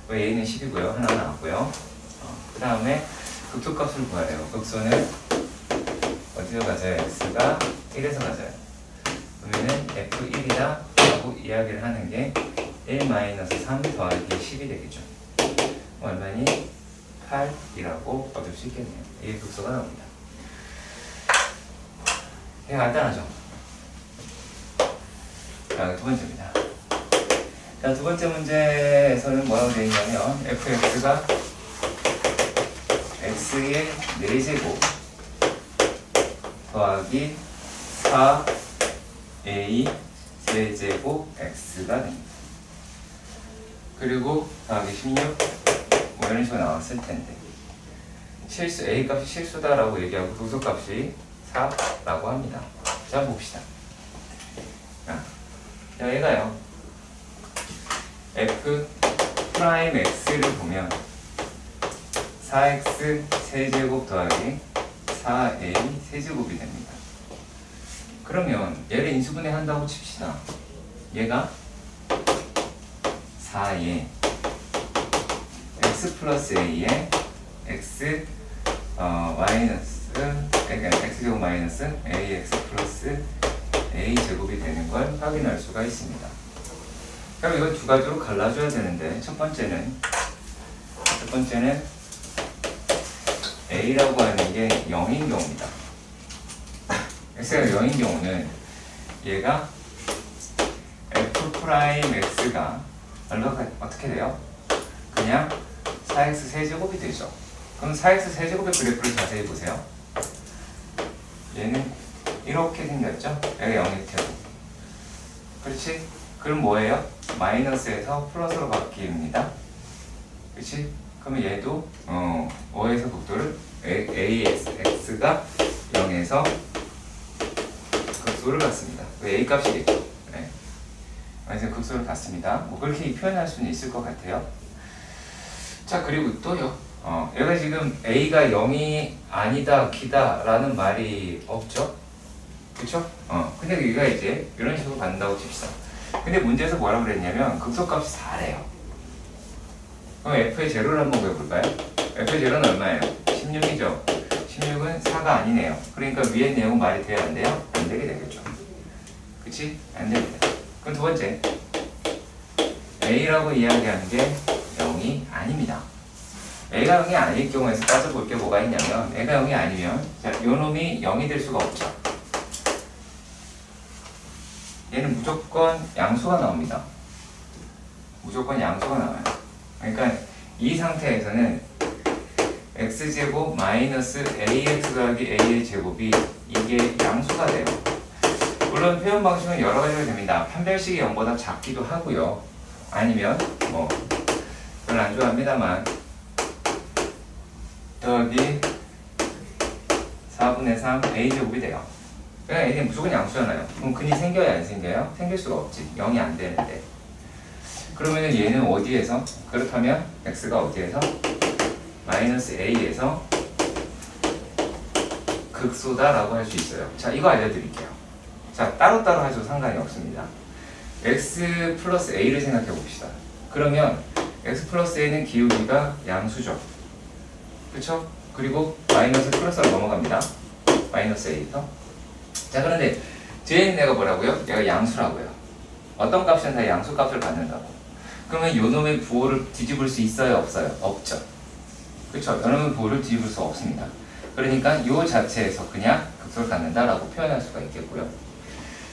a는 10이고요. 하나 나왔고요. 그 다음에 극소값을 구하래요. 극소는 어디서 가져요? x가 1에서 가져요. 그러면은 f1이다 라고 이야기를 하는 게 1-3 더하기 10이 되겠죠. 얼마니? 8이라고 얻을 수 있겠네요. 이게 극소가 나옵니다. 이게 간단하죠? 자, 두 번째입니다. 자, 두 번째 문제에서는 뭐라고 되어 있냐면 fx가 x의 4제곱 더하기 4a 세제곱 x가 됩니다. 그리고 더하기 16 뭐 이런 식으로 나왔을 텐데 실수 a 값이 실수다라고 얘기하고 극소값이 4라고 합니다. 자, 봅시다. 자, 얘가요 f 프라임 x를 보면 4x 세제곱 더하기 4a 세제곱이 됩니다. 그러면 얘를 인수분해 한다고 칩시다. 얘가 4에 x 플러스 a에 x 마이너스 x제곱 마이너스 ax 플러스 a 제곱이 되는 걸 확인할 수가 있습니다. 그럼 이걸 두 가지로 갈라줘야 되는데 첫 번째는 a라고 하는 게 0인 경우입니다. x가 0인 경우는 얘가 f 프라임 x가 얼마가 어떻게 돼요? 그냥 4x 세제곱이 되죠. 그럼 4x 세제곱의 그래프를 자세히 보세요. 얘는 이렇게 생겼죠? 얘가 0일 테고. 그렇지? 그럼 뭐예요? 마이너스에서 플러스로 바뀝니다. 그렇지? 그러면 얘도 5에서 극도를 x가 0에서 극소를 갖습니다. a 값이겠죠. 네. 그래서 극소를 갖습니다. 뭐 그렇게 표현할 수는 있을 것 같아요. 자, 그리고 또요. 얘가 지금 a가 0이 아니다, 기다 라는 말이 없죠? 그쵸? 근데 얘가 이제 이런 식으로 간다고 칩시다. 근데 문제에서 뭐라고 그랬냐면 극소값이 4래요. 그럼 f의 제로를 한번 구해볼까요? f의 제로는 얼마예요? 16이죠? 16은 4가 아니네요. 그러니까 위에 내용 말이 돼야 안 돼요? 안 되게 되겠죠. 그치? 안 됩니다. 그럼 두 번째, a라고 이야기하는 게 0이 아닙니다. a가 0이 아닐 경우에서 따져볼 게 뭐가 있냐면 a가 0이 아니면 자, 요 놈이 0이 될 수가 없죠. 얘는 무조건 양수가 나옵니다. 무조건 양수가 나와요. 그러니까 이 상태에서는 x제곱 마이너스 ax 더하기 a의 제곱이 이게 양수가 돼요. 물론 표현 방식은 여러 가지가 됩니다. 판별식이 0보다 작기도 하고요. 아니면 뭐 별로 안 좋아합니다만 더하기 4분의 3 a제곱이 돼요. 그냥 얘는 무조건 양수잖아요. 그럼 근이 생겨야 안 생겨요? 생길 수가 없지. 0이 안 되는데. 그러면 얘는 어디에서? 그렇다면 x가 어디에서? 마이너스 a에서 극소다라고 할 수 있어요. 자, 이거 알려드릴게요. 자, 따로따로 하셔도 상관이 없습니다. x 플러스 a를 생각해 봅시다. 그러면 x 플러스 a는 기울기가 양수죠. 그쵸? 그리고 마이너스 플러스로 넘어갑니다. 마이너스 a에서. 자, 그런데 뒤에 내가 뭐라고요? 얘가 양수라고요. 어떤 값은 다 양수 값을 갖는다고. 그러면 요놈의 부호를 뒤집을 수 있어요? 없어요? 없죠. 그쵸? 요놈의 부호를 뒤집을 수 없습니다. 그러니까 요 자체에서 그냥 극소를 갖는다라고 표현할 수가 있겠고요.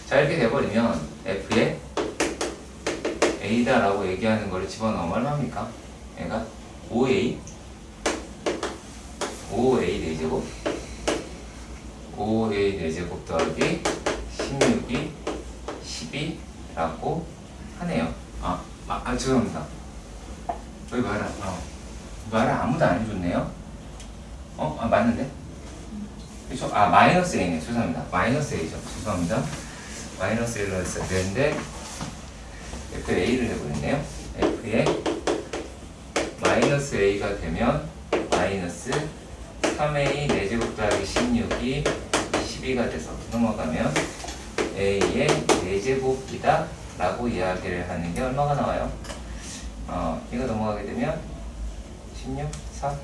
자, 이렇게 돼버리면 f에 a다라고 얘기하는 거를 집어넣으면 얼마입니까? 얘가 5a 4제곱 5a 4제곱 더하기 16이 12라고 하네요. 죄송합니다. 왜 말을 아무도 안 해줬네요? 맞는데? 그쵸? 마이너스 a네. 죄송합니다. 마이너스 a죠. 죄송합니다. 마이너스 1로 했어야 되는데 f에 a를 해버렸네요. f에 마이너스 a가 되면 마이너스 3a 4제곱 더하기 16이 12가 돼서 넘어가면 a의 4제곱이다 라고 이야기를 하는 게 얼마가 나와요? 이거 넘어가게 되면 16, 4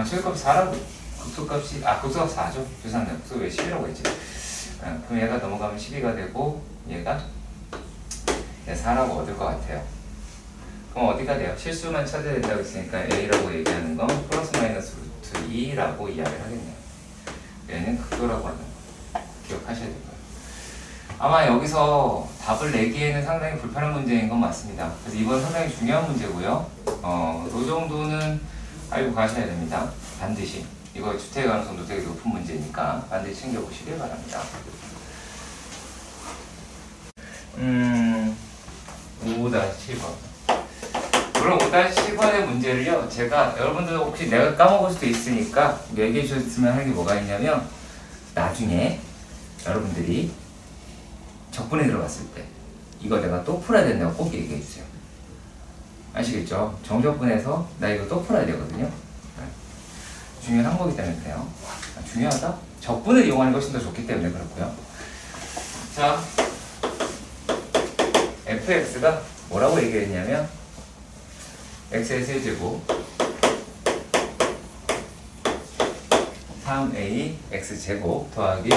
최소값이 4라고 극소값이 극소값 4죠. 죄송합니다. 극소 왜 10이라고 했지? 그럼 얘가 넘어가면 12가 되고 얘가 4라고 얻을 것 같아요. 그럼 어디가 돼요? 실수만 찾아야 된다고 했으니까 a라고 얘기하는 건 플러스 마이너스 루트 2라고 이야기를 하겠네요. 얘는 극소라고 하는 거 기억하셔야 될 거예요. 아마 여기서 답을 내기에는 상당히 불편한 문제인 건 맞습니다. 그래서 이건 상당히 중요한 문제고요. 이 정도는 알고 가셔야 됩니다. 반드시. 이거 주택 가능성도 되게 높은 문제니까 반드시 챙겨보시길 바랍니다. 5-7번. 물론 5-7번의 문제를요, 제가 여러분들 혹시 내가 까먹을 수도 있으니까 얘기해 주셨으면 하는 게 뭐가 있냐면, 나중에 여러분들이 적분에 들어갔을 때 이거 내가 또 풀어야 된다고 꼭 얘기해 주세요. 아시겠죠? 정적분에서 나 이거 또 풀어야 되거든요. 중요한 거기 때문에 그래요. 중요하다? 적분을 이용하는 것이 더 좋기 때문에 그렇고요. 자, fx가 뭐라고 얘기했냐면 x의 세제곱 3a x제곱 더하기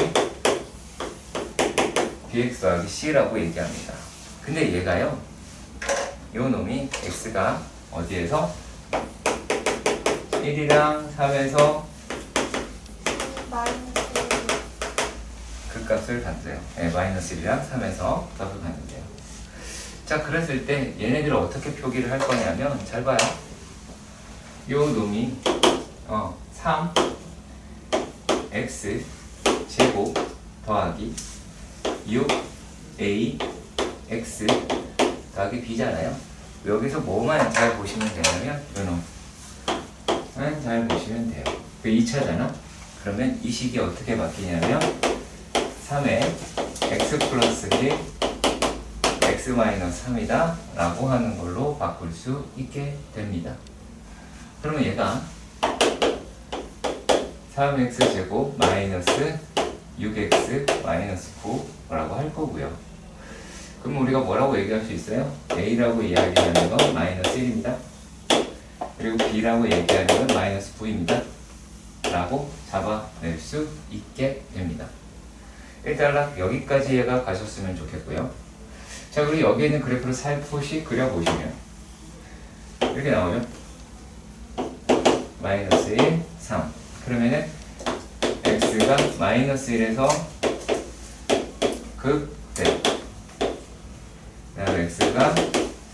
bx 더하기 c라고 얘기합니다. 근데 얘가요, 요 놈이 x가 어디에서 1이랑 3에서 그 값을 갖는데요. 마이너스 1이랑 3에서 값을 갖는데요. 자, 그랬을 때 얘네들을 어떻게 표기를 할 거냐면, 잘 봐요. 요 놈이 3x 제곱 더하기 6a x 더하기 b잖아요. 여기서 뭐만 잘 보시면 되냐면 요 놈만 잘 보시면 돼요. 그 2차잖아. 그러면 이 식이 어떻게 바뀌냐면 3에 x 플러스 1 x 마이너스 3이다 라고 하는 걸로 바꿀 수 있게 됩니다. 그러면 얘가 3x 제곱 마이너스 6x 마이너스 9라고 할 거고요. 그럼 우리가 뭐라고 얘기할 수 있어요? a라고 이야기하는 건 마이너스 1입니다. 그리고 b라고 얘기하는 건 마이너스 9입니다. 라고 잡아낼 수 있게 됩니다. 일단 여기까지 얘가 가셨으면 좋겠고요. 자, 그리고 여기에 있는 그래프를 살포시 그려보시면 이렇게 나오죠. 마이너스 1, 3. 그러면은 x가 마이너스 1에서 극대, 그다음에 x가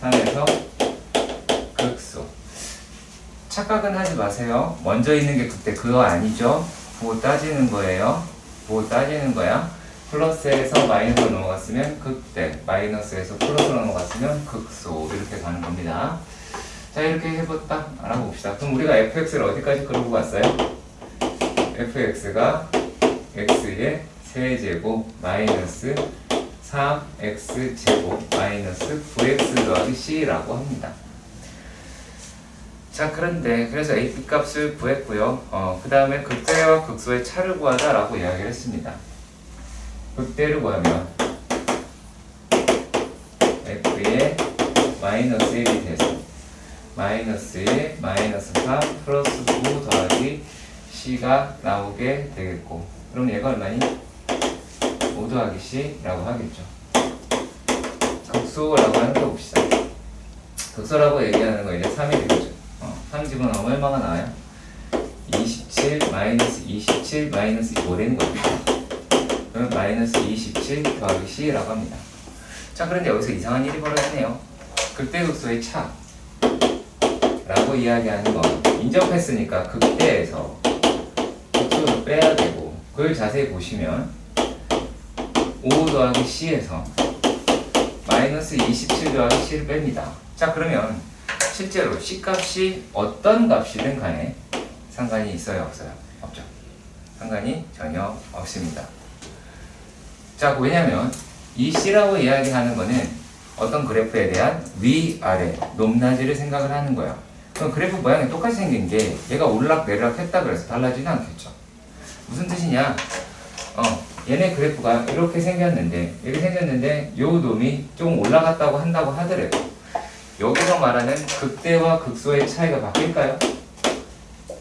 3에서 극소. 착각은 하지 마세요. 먼저 있는 게 극대, 그거 아니죠. 부호 따지는 거예요. 부호 따지는 거야. 플러스에서 마이너스로 넘어갔으면 극대, 마이너스에서 플러스로 넘어갔으면 극소, 이렇게 가는 겁니다. 자, 이렇게 해봤다 알아봅시다. 그럼 우리가 fx를 어디까지 그리고 갔어요? fx가 x의 세제곱 마이너스 3x제곱 마이너스 9x 더하기 c라고 합니다. 자, 그런데 그래서 a, b 값을 구했고요. 그 다음에 극대와 극소의 차를 구하자라고 이야기를 했습니다. 극대를 구하면 f의 마이너스 1이 돼서 마이너스에 마이너스 3 플러스 9 더하기 c가 나오게 되겠고, 그럼 얘가 얼마니? 5 더하기 c라고 하겠죠. 극소라고 하는 거 봅시다. 극소라고 얘기하는 거 이제 3이 되겠죠. 3 집어넣으면 얼마가 나와요? 27 마이너스 27 마이너스 5 되는 거죠. 그러면 마이너스 27 더하기 c라고 합니다. 자, 그런데 여기서 이상한 일이 벌어지네요. 극대극소의 차 라고 이야기하는 건 인접했으니까 극대에서 극소를 빼야 되고, 그걸 자세히 보시면 5 더하기 c에서 마이너스 27 더하기 c를 뺍니다. 자, 그러면 실제로 c 값이 어떤 값이든 간에 상관이 있어요, 없어요? 없죠. 상관이 전혀 없습니다. 자, 왜냐면 이 c라고 이야기하는 거는 어떤 그래프에 대한 위아래 높낮이를 생각을 하는 거예요. 그럼 그래프 모양이 똑같이 생긴 게 얘가 오르락내리락 했다 그래서 달라지는 않겠죠. 무슨 뜻이냐? 얘네 그래프가 이렇게 생겼는데 요 놈이 좀 올라갔다고 한다고 하더라도 여기서 말하는 극대와 극소의 차이가 바뀔까요?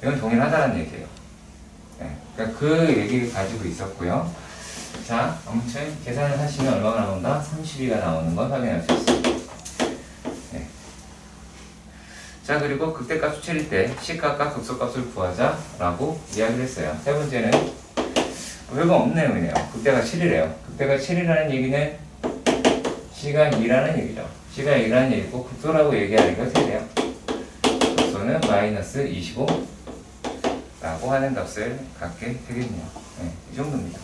이건 동일하다는 얘기예요. 네, 그러니까 그 얘기를 가지고 있었고요. 자, 아무튼 계산을 하시면 얼마가 나온다? 32가 나오는 걸 확인할 수 있습니다. 네. 자, 그리고 극대값 수치일 때 C값과 극소값을 구하자라고 이야기를 했어요. 세 번째는 별거 없는 내용이네요. 극대가 7이래요. 극대가 7이라는 얘기는 C가 2라는 얘기죠. C가 2라는 얘기고, 극소라고 얘기하니까 어떻게 돼요? 극소는 마이너스 25라고 하는 값을 갖게 되겠네요. 네, 이 정도입니다.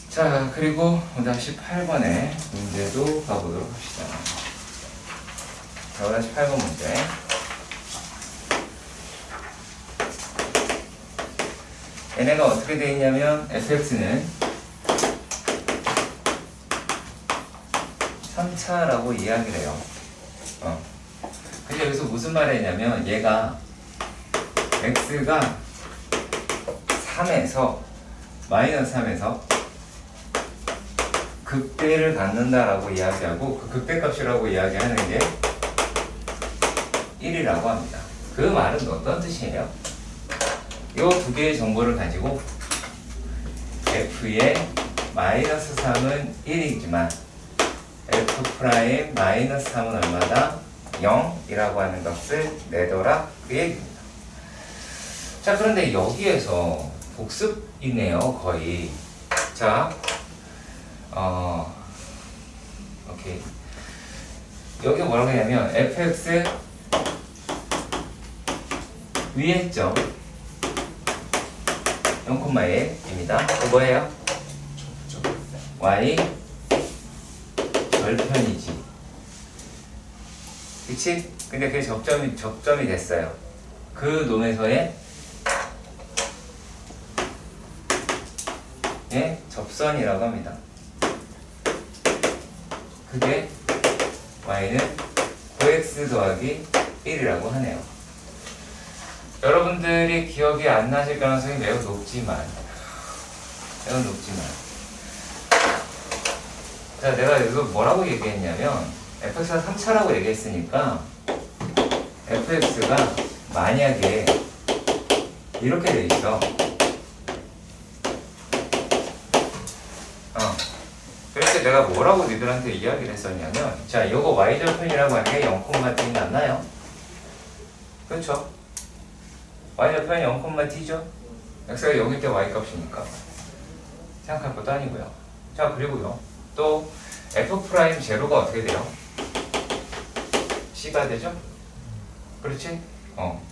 자, 그리고 다시 8번의 문제도 가보도록 합시다. 자, 다시 8번 문제. 얘네가 어떻게 되어 있냐면 fx는 3차라고 이야기를 해요. 근데 여기서 무슨 말을 했냐면 얘가 x가 3에서 마이너스 3에서 극대를 갖는다라고 이야기하고, 그 극대값이라고 이야기하는 게 1이라고 합니다. 그 말은 어떤 뜻이에요? 이 두 개의 정보를 가지고 f의 마이너스 3은 1이지만 f 프라임 마이너스 3은 얼마다? 0이라고 하는 값을 내더라, 그 얘기입니다. 자, 그런데 여기에서 복습이네요, 거의. 자, 오케이. 여기 뭐라고 하냐면 fx 위에 했죠. 0,1입니다. 그 뭐예요? y 절편이지. 그치? 근데 그게 접점이 됐어요. 그 놈에서의 접선이라고 합니다. 그게 y는 9x 더하기 1이라고 하네요. 여러분들이 기억이 안 나실 가능성이 매우 높지만 자, 내가 이거 뭐라고 얘기했냐면 fx가 3차라고 얘기했으니까 fx가 만약에 이렇게 돼 있어. 그래서 내가 뭐라고 니들한테 이야기를 했었냐면, 자, 이거 y절편이라고 하는 게 0,t이 맞나요? 그렇죠? y절편이 0,t죠? x가 0일 때 y값이니까 생각할 것도 아니고요. 자, 그리고요, 또 f' 제로가 어떻게 돼요? c가 되죠? 그렇지?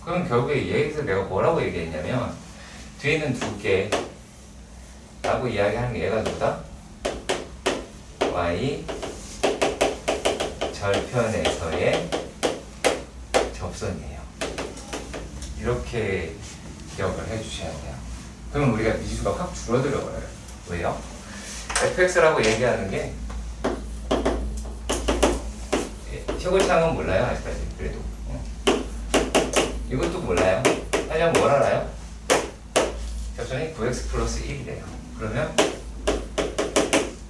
그럼 결국에 여기서 내가 뭐라고 얘기했냐면, 뒤에는 두 개라고 이야기하는 게 얘가 누구다? y 절편에서의 접선이에요. 이렇게 기억을 해주셔야 돼요. 그러면 우리가 미지수가 확 줄어들어 버려요. 왜요? fx라고 얘기하는 게 최고창은 몰라요 아직까지. 그래도 이것도 몰라요. 하려면 뭘 알아요? 접선이 9x 플러스 1이래요. 그러면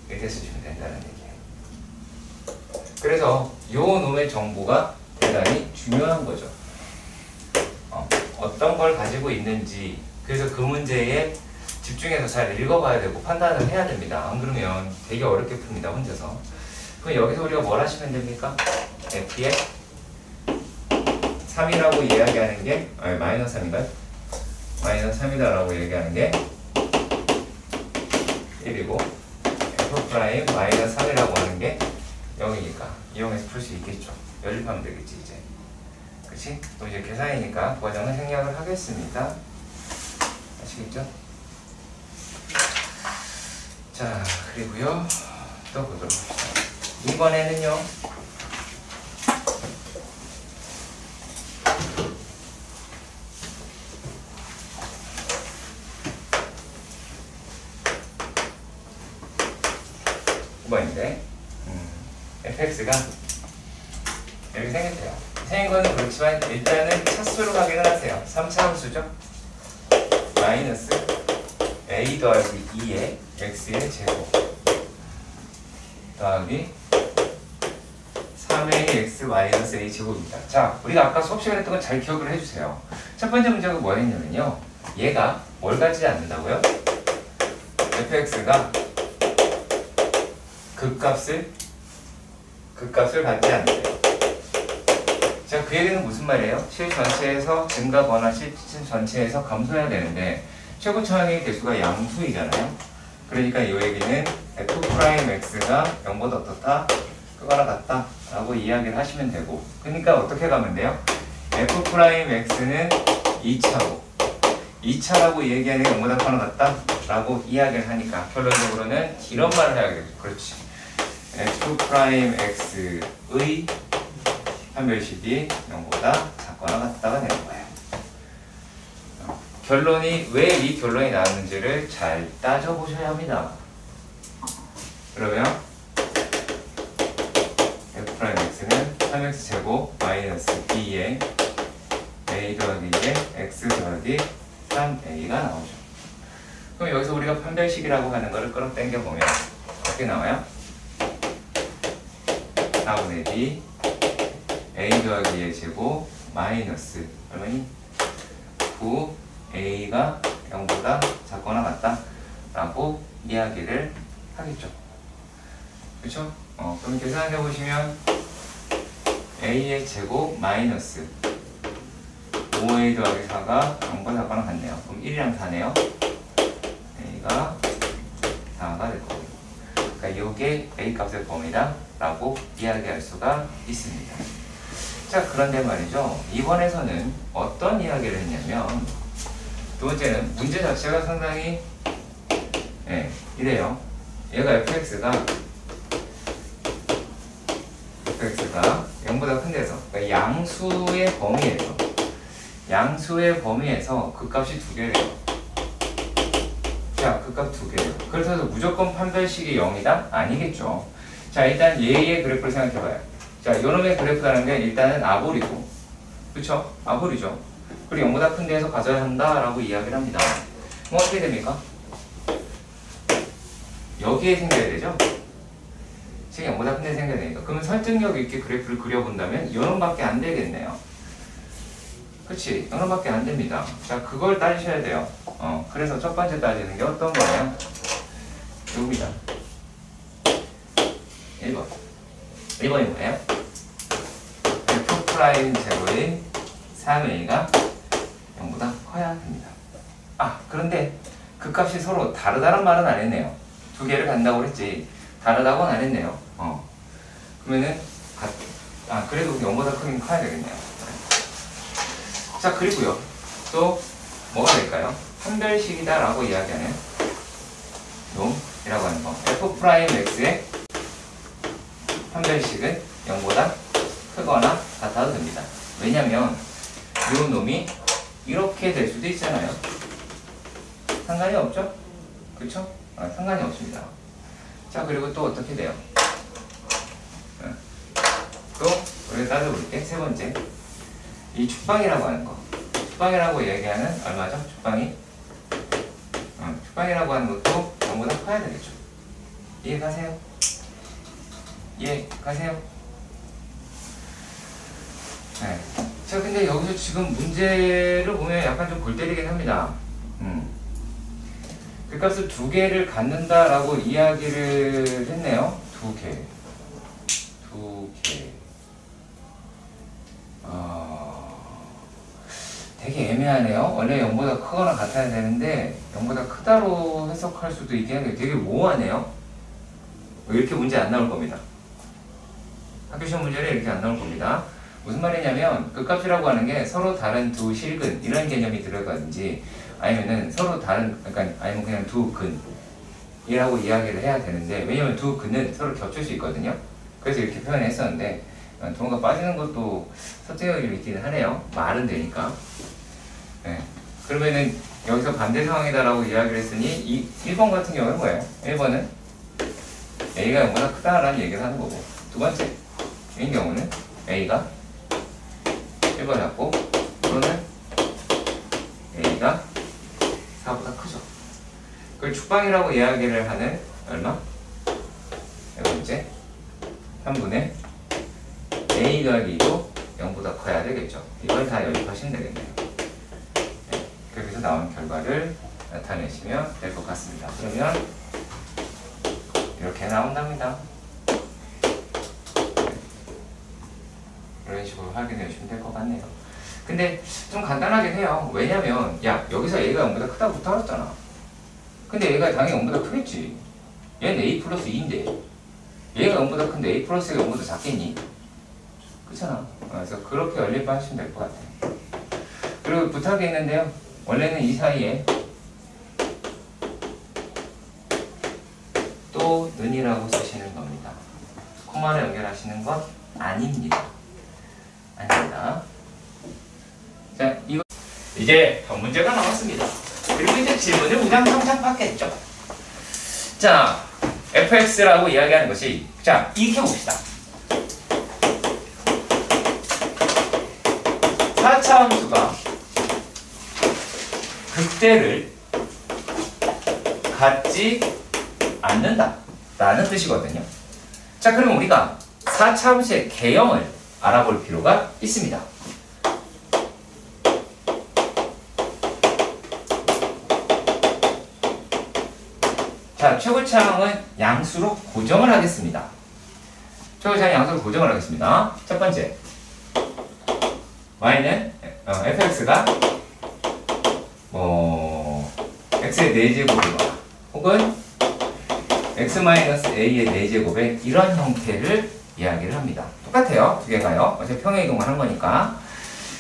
이렇게 쓰시면 된다는 얘기예요. 그래서 요 놈의 정보가 대단히 중요한 거죠. 어떤 걸 가지고 있는지, 그래서 그 문제에 집중해서 잘 읽어봐야 되고 판단을 해야 됩니다. 안 그러면 되게 어렵게 풉니다, 혼자서. 그럼 여기서 우리가 뭘 하시면 됩니까? f의 3이라고 이야기하는 게, 아니 마이너스 3인가요? 마이너스 3이다라고 얘기하는 게 1이고 f 프라임 마이너스 3이라고 하는 게 0이니까 이용해서 풀 수 있겠죠. 연립하면 되겠지 이제. 그치? 또 이제 계산이니까 그 과정을 생략을 하겠습니다. 아시겠죠? 자, 그리고요 또 보도록 합시다. 이번에는요 인데 fx가 이렇게 생겼대요. 생긴 거는 그렇지만 일단은 차수로 확인을 하세요. 3차 함수죠. 마이너스 a 더하기 2의 x의 제곱 더하기 3a x 마이너스 a 제곱입니다. 자, 우리가 아까 수업 시간에 했던 건 잘 기억을 해주세요. 첫 번째 문제가 뭐였냐면요, 얘가 뭘 가지지 않는다고요? fx가 극값을 갖지 않는데요. 자, 그 얘기는 무슨 말이에요? 실 전체에서 증가거나 실 전체에서 감소해야 되는데 최고차항의 개수가 양수이잖아요. 그러니까 이 얘기는 f'x가 0보다 어떻다? 크거나 같다 라고 이야기를 하시면 되고, 그러니까 어떻게 가면 돼요? f'x는 2차고 2차라고 얘기하는 게 0보다 크거나 같다 라고 이야기를 하니까 결론적으로는 이런 말을 해야겠죠. 그렇지. f'x의 판별식이 0보다 작거나 같다가 되는 거예요. 결론이 왜 이 결론이 나왔는지를 잘 따져보셔야 합니다. 그러면 f'x는 3x제곱 마이너스 2의 a 더하기 2의 x 더하기 3a가 나오죠. 그럼 여기서 우리가 판별식이라고 하는 거를 끌어당겨 보면 어떻게 나와요? 4분의 b a 더하기 2의 제곱 마이너스 얼마니? 9a가 0보다 작거나 같다 라고 이야기를 하겠죠. 그쵸? 그럼 계산해 보시면 a의 제곱 마이너스 5a 더하기 4가 0보다 작거나 같네요. 그럼 1이랑 4네요. a가 4가 될 거고, 그러니까 이게 a 값의 범위다 라고 이야기할 수가 있습니다. 자, 그런데 말이죠, 이번에서는 어떤 이야기를 했냐면, 두 번째는 문제 자체가 상당히 이래요. 얘가 fx가 0보다 큰 데서, 그러니까 양수의 범위에서, 양수의 범위에서 그 값이 두 개래요. 자, 그 값 두 개래요. 그래서 무조건 판별식이 0이다? 아니겠죠. 자, 일단 얘의 그래프를 생각해봐요. 자, 요놈의 그래프라는 게 일단은 아볼이고, 그쵸? 아볼이죠. 그리고 0보다 큰 데에서 가져야 한다라고 이야기를 합니다. 그럼 어떻게 됩니까? 여기에 생겨야 되죠? 지금 0보다 큰 데 생겨야 되니까. 그러면 설득력 있게 그래프를 그려본다면 요놈밖에 안 되겠네요. 그치? 요놈밖에 안 됩니다. 자, 그걸 따지셔야 돼요. 그래서 첫 번째 따지는 게 어떤 거예요? 여기다. 1번. 1번이 뭐예요? f' 제곱인 3a가 0보다 커야 합니다. 아, 그런데 그 값이 서로 다르다는 말은 안 했네요. 두 개를 간다고 그랬지 다르다고는 안 했네요. 그러면은 그래도 0보다 크긴 커야 되겠네요. 자, 그리고요 또 뭐가 될까요? 판별식이다 라고 이야기하는 놈이라고 하는 거, f'x의 판별식은 0보다 크거나 같아도 됩니다. 왜냐면 이 놈이 이렇게 될 수도 있잖아요. 상관이 없죠? 그쵸? 상관이 없습니다. 자, 그리고 또 어떻게 돼요? 또 우리가 따져볼게. 세 번째, 이 축방이라고 하는 거. 축방이라고 얘기하는 얼마죠? 축방이? 축방이라고 하는 것도 전부 다 커야 되겠죠. 이해 가세요? 이해 가세요? 네. 자, 근데 여기서 지금 문제를 보면 약간 좀 골 때리긴 합니다. 그 값을 두 개를 갖는다라고 이야기를 했네요. 두 개. 되게 애매하네요. 원래 0보다 크거나 같아야 되는데 0보다 크다로 해석할 수도 있긴 한데 되게 모호하네요. 이렇게 문제 안 나올 겁니다. 학교 시험 문제는 이렇게 안 나올 겁니다. 무슨 말이냐면 그 값이라고 하는 게 서로 다른 두 실근 이런 개념이 들어가든지 아니면은 서로 다른 그러니까 아니면 그냥 두 근이라고 이야기를 해야 되는데 왜냐면 두 근은 서로 겹칠 수 있거든요. 그래서 이렇게 표현했었는데 동호가 빠지는 것도 설득력이 있기는 하네요. 말은 되니까. 네. 그러면은 여기서 반대 상황이다라고 이야기를 했으니 이 1번 같은 경우는 뭐예요? 1번은 A가 0보다 크다라는 얘기를 하는 거고 두 번째 인 경우는 A가 1번 잡고 또는 A가 4보다 크죠. 그걸 축방이라고 이야기를 하는 얼마? 네 번째 3분의 A 더하기 2도 0보다 커야 되겠죠. 이걸 다 연습하시면 되겠네요. 네, 그렇게 해서 나온 결과를 나타내시면 될 것 같습니다. 그러면 이렇게 나온답니다. 이런 식으로 확인해 주시면 될 것 같네요. 근데 좀 간단하긴 해요. 왜냐면 야 여기서 A가 0보다 크다고 붙어놨잖아. 근데 얘가 당연히 0보다 크겠지. 얘는 A 플러스 2인데 얘가 0보다 큰데 A 플러스가 0보다 작겠니? 그렇잖아. 그래서 그렇게 연립하시면 될 것 같아요. 그리고 부탁이 있는데요. 원래는 이 사이에 또 는이라고 쓰시는 겁니다. 코마를 연결하시는 건 아닙니다. 아닙니다. 자, 이거 이제 문제가 나왔습니다. 그리고 이제 질문을 우당탕탕 받겠죠. 자, fx라고 이야기하는 것이 자, 이렇게 봅시다. 4차 함수가 극대를 갖지 않는다 라는 뜻이거든요. 자, 그럼 우리가 4차 함수의 개형을 알아볼 필요가 있습니다. 자, 최고차항은 양수로 고정을 하겠습니다. 최고차항 양수로 고정을 하겠습니다. 첫 번째 y는 fx가 x의 4제곱이거나 혹은 x-a의 4제곱의 이런 형태를 이야기를 합니다. 똑같아요. 두 개가요. 어차피 평행이동을 한 거니까.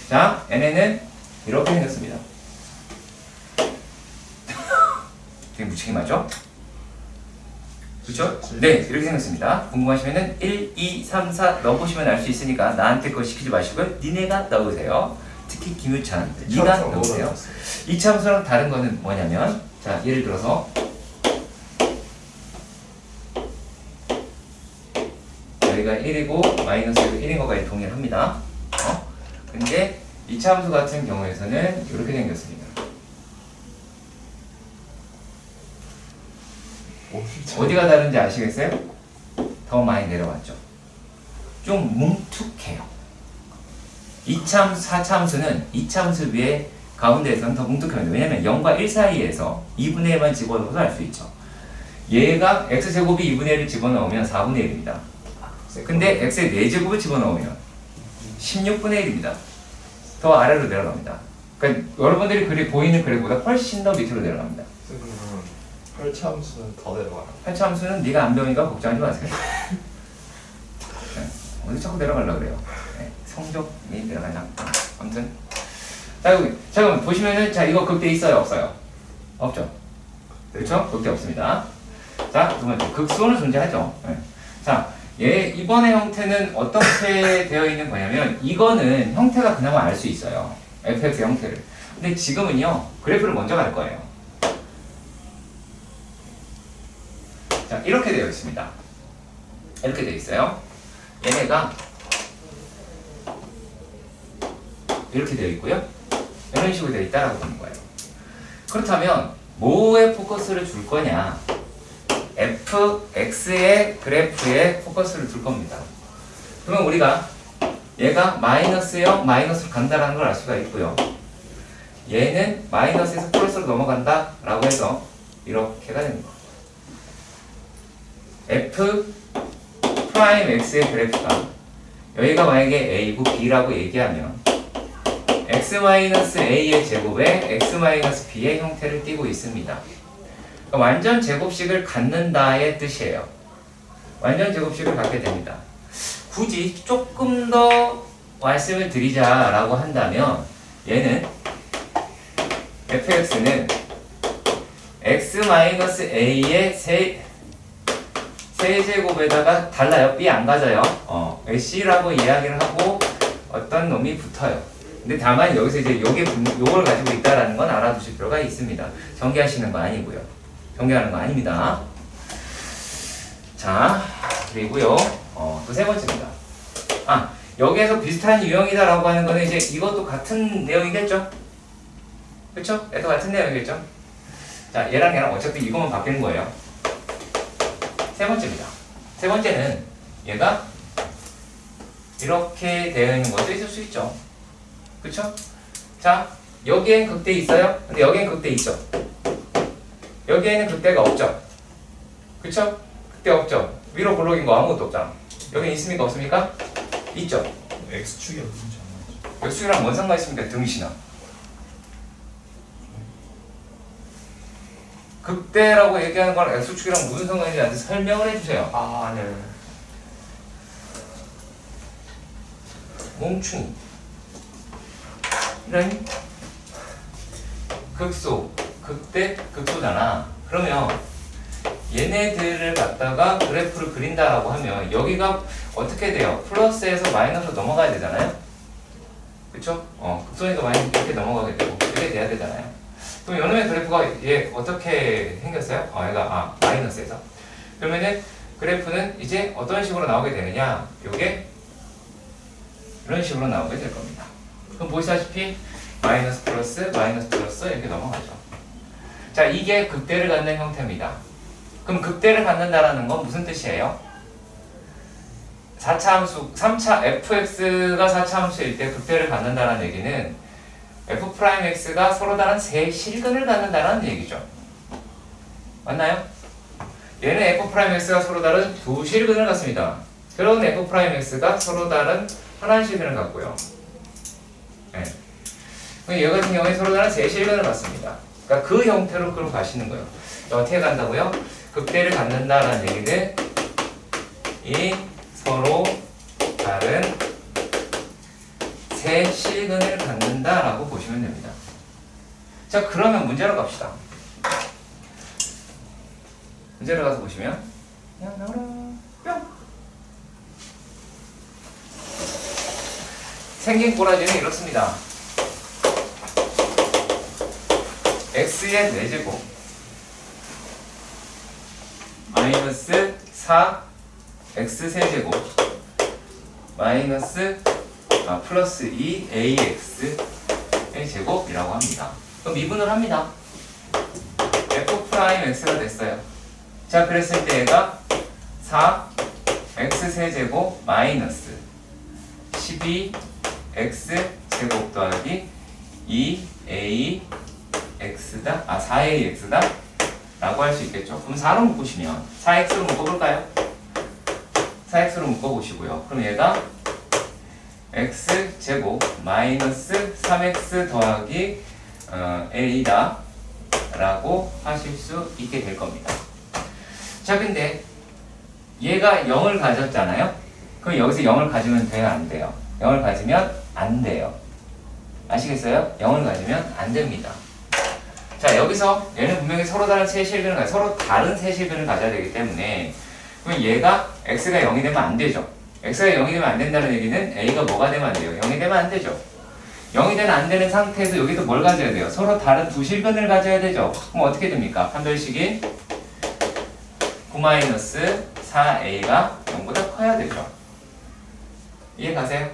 자, 얘네는 이렇게 생겼습니다. 되게 무책임하죠? 그렇죠? 네, 이렇게 생겼습니다. 궁금하시면은 1, 2, 3, 4 넣어보시면 알 수 있으니까 나한테 그거 시키지 마시고 니네가 넣으세요. 특히 김유찬, 니가 넣으세요. 이 참수랑 다른 거는 뭐냐면 자, 예를 들어서 여기가 1이고 마이너스가 1인 것까지 동일합니다. 근데 이 참수 같은 경우에서는 이렇게 생겼습니다. 어디가 다른지 아시겠어요? 더 많이 내려왔죠. 좀 뭉툭해요. 2참수, 4참수는 2참수 위에 가운데에서는 더 뭉툭합니다. 왜냐면 0과 1 사이에서 2분의 1만 집어넣어서 알 수 있죠. 얘가 x제곱이 2분의 1을 집어넣으면 4분의 1입니다. 근데 x의 4제곱을 집어넣으면 16분의 1입니다. 더 아래로 내려갑니다. 그러니까 여러분들이 보이는 그래프보다 훨씬 더 밑으로 내려갑니다. 8차 함수는 더 내려가요. 8차 함수는 네가 안 배우니까 걱정하지 마세요. 네, 어디 자꾸 내려가려고 그래요. 네, 성적이 내려가냐. 아무튼 자, 여기 잠깐만 보시면은 자, 이거 극대 있어요 없어요? 없죠? 그렇죠? 극대 없습니다. 자, 두 번째 극소는 존재하죠. 네. 자, 얘 이번의 형태는 어떻게 되어 있는 거냐면 이거는 형태가 그나마 알 수 있어요. fx 형태를. 근데 지금은요, 그래프를 먼저 갈 거예요. 자, 이렇게 되어 있습니다. 이렇게 되어 있어요. 얘네가 이렇게 되어 있고요. 이런 식으로 되어 있다라고 보는 거예요. 그렇다면 뭐에 포커스를 줄 거냐? fx의 그래프에 포커스를 둘 겁니다. 그러면 우리가 얘가 마이너스 0, 마이너스로 간다라는 걸 알 수가 있고요. 얘는 마이너스에서 플러스로 넘어간다 라고 해서 이렇게가 됩니다. f 프라임 x의 그래프가 여기가 만약에 a고 b라고 얘기하면 x-a의 제곱에 x-b의 형태를 띠고 있습니다. 그러니까 완전 제곱식을 갖는다의 뜻이에요. 완전 제곱식을 갖게 됩니다. 굳이 조금 더 말씀을 드리자라고 한다면 얘는 fx는 x-a의 세제곱에다가 달라요. b 안 가져요. c라고 이야기를 하고 어떤 놈이 붙어요. 근데 다만 여기서 이제 요걸 가지고 있다라는 건 알아두실 필요가 있습니다. 전개하시는 거 아니고요. 전개하는 거 아닙니다. 자, 그리고요. 또 세 번째입니다. 여기에서 비슷한 유형이다라고 하는 거는 이제 이것도 같은 내용이겠죠? 그쵸? 얘도 같은 내용이겠죠? 자, 얘랑 어차피 이것만 바뀌는 거예요. 세 번째입니다. 세 번째는 얘가 이렇게 되어 있는 것도 있을 수 있죠. 그쵸? 자, 여기엔 극대 있어요? 근데 여기엔 극대 있죠? 여기에는 극대가 없죠? 그쵸? 극대 없죠? 위로 볼록인 거 아무것도 없잖아. 여기 있습니까? 없습니까? 있죠? X축이 어딘지 안 나죠. X축이랑 뭔 상관 있습니까? 등신아. 극대라고 얘기하는 거랑 X축이랑 무슨 상관인지 나한테 설명을 해주세요. 아, 네. 몽충이. 이런 극소, 극대, 극소잖아. 그러면 얘네들을 갖다가 그래프를 그린다라고 하면 여기가 어떻게 돼요? 플러스에서 마이너스로 넘어가야 되잖아요? 그쵸? 극소니까 마이너스 이렇게 넘어가게 되고 이렇게 돼야 되잖아요. 그럼 요놈의 그래프가 얘 어떻게 생겼어요? 얘가 마이너스에서. 그러면은 그래프는 이제 어떤 식으로 나오게 되느냐? 요게 이런 식으로 나오게 될 겁니다. 그럼 보시다시피 마이너스 플러스 이렇게 넘어가죠. 자, 이게 극대를 갖는 형태입니다. 그럼 극대를 갖는다라는 건 무슨 뜻이에요? 4차 함수, 3차 fx가 4차 함수일 때 극대를 갖는다는 얘기는 f'x가 서로 다른 세 실근을 갖는다는 얘기죠. 맞나요? 얘는 f'x가 서로 다른 두 실근을 갖습니다. 그런 f'x가 서로 다른 하나의 실근을 갖고요. 네. 얘 같은 경우에 서로 다른 세 실근을 갖습니다. 그러니까 그 형태로 그럼 가시는 거예요. 어떻게 간다고요? 극대를 갖는다라는 얘기는 이 서로 다른 세 실근을 갖는다라고 보시면 됩니다. 자, 그러면 문제로 갑시다. 문제로 가서 보시면 그냥 나오라 뿅. 생긴 꼬라지는 이렇습니다. x의 4제곱 마이너스 4 x 세제곱 마이너스 플러스 2 ax의 제곱이라고 합니다. 그럼 미분을 합니다. f'x가 됐어요. 자, 그랬을 때 얘가 4 x 세제곱 마이너스 12 x 제곱 더하기 2a x다 4ax다 라고 할 수 있겠죠. 그럼 4로 묶으시면 4x로 묶어볼까요? 4x로 묶어보시고요. 그럼 얘가 x제곱 마이너스 3x 더하기 a다 라고 하실 수 있게 될 겁니다. 자, 근데 얘가 0을 가졌잖아요. 그럼 여기서 0을 가지면 돼요? 안 돼요? 0을 가지면 안 돼요. 아시겠어요? 0을 가지면 안 됩니다. 자, 여기서 얘는 분명히 서로 다른 세 실근을 서로 다른 세 실근을 가져야 되기 때문에 그럼 얘가 x가 0이 되면 안 되죠. x가 0이 되면 안 된다는 얘기는 a가 뭐가 되면 안 돼요? 0이 되면 안 되죠. 0이 되는 안 되는 상태에서 여기도 뭘 가져야 돼요? 서로 다른 두 실근을 가져야 되죠. 그럼 어떻게 됩니까? 판별식이 9-4a가 0보다 커야 되죠. 이해 가세요?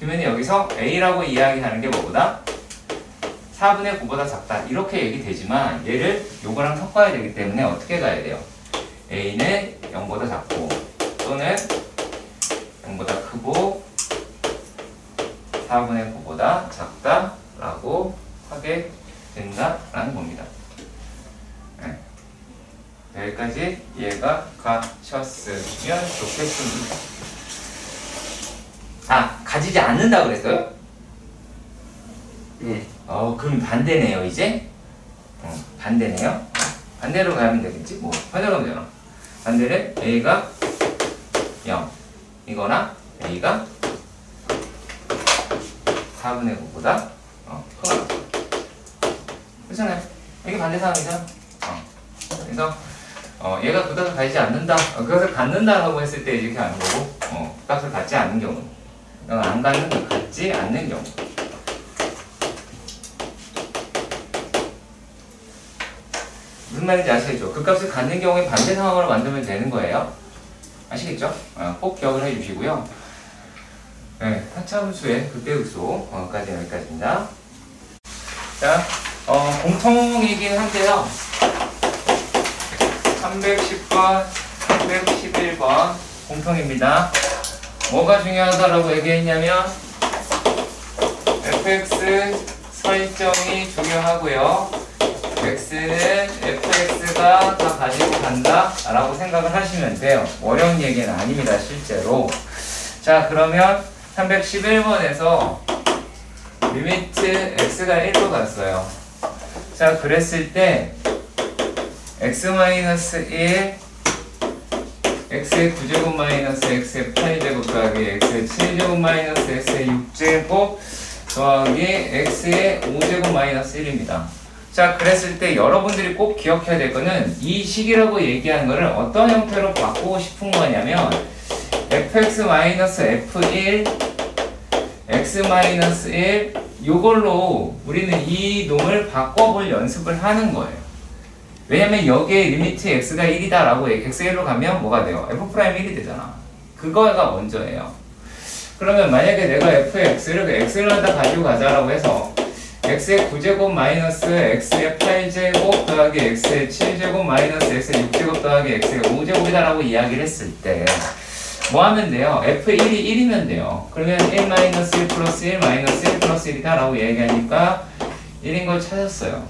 그러면 여기서 a라고 이야기하는 게 뭐보다? 4분의 9보다 작다. 이렇게 얘기되지만 얘를 요거랑 섞어야 되기 때문에 어떻게 가야 돼요? a는 0보다 작고 또는 0보다 크고 4분의 9보다 작다라고 하게 된다라는 겁니다. 네. 여기까지 이해가 가셨으면 좋겠습니다. 아, 가지지 않는다 그랬어요? 네. 그럼 반대네요, 이제? 반대네요? 반대로 가면 되겠지? 뭐, 반대로 가면 되나? 반대는 a가 0 이거나 a가 4분의 9보다 크거나 그렇잖아요. 이게 반대 상황이잖아. 그래서 얘가 그 값을 가지지 않는다, 그것을 갖는다라고 했을 때 이렇게 하는 거고, 그 값을 갖지 않는 경우, 안 갖는, 갖지 않는 경우. 무슨 말인지 아시겠죠? 그 값을 갖는 경우에 반대 상황으로 만들면 되는 거예요. 아시겠죠? 꼭 기억을 해주시고요. 네, 하차함수의 극대극소까지 여기까지입니다. 자, 공통이긴 한데요. 310번, 311번 공통입니다. 뭐가 중요하다라고 얘기했냐면 fx 설정이 중요하고요. x는 fx가 다 가지고 간다 라고 생각을 하시면 돼요. 어려운 얘기는 아닙니다, 실제로. 자, 그러면 311번에서 리미트 x가 1로 갔어요. 자, 그랬을 때 x-1 x의 9제곱 마이너스 x의 8제곱 더하기 x의 7제곱 마이너스 x의 6제곱 더하기 x의 5제곱 마이너스 1입니다. 자, 그랬을 때 여러분들이 꼭 기억해야 될 거는 이 식이라고 얘기하는 거를 어떤 형태로 바꾸고 싶은 거냐면 fx-f1 x-1 요걸로 우리는 이 놈을 바꿔볼 연습을 하는 거예요. 왜냐면 여기에 리미트 x가 1이다 라고 x가 1로 가면 뭐가 돼요? f'1이 되잖아. 그거가 먼저예요. 그러면 만약에 내가 fx를 x를 갖다 가지고 가자라고 해서 x의 9제곱 마이너스 x의 8제곱 더하기 x의 7제곱 마이너스 x의 6제곱 더하기 x의 5제곱이다 라고 이야기를 했을 때 뭐 하면 돼요? f1이 1이면 돼요. 그러면 1 마이너스 1 플러스 1 마이너스 1 플러스 1이다 라고 얘기하니까 1인 걸 찾았어요.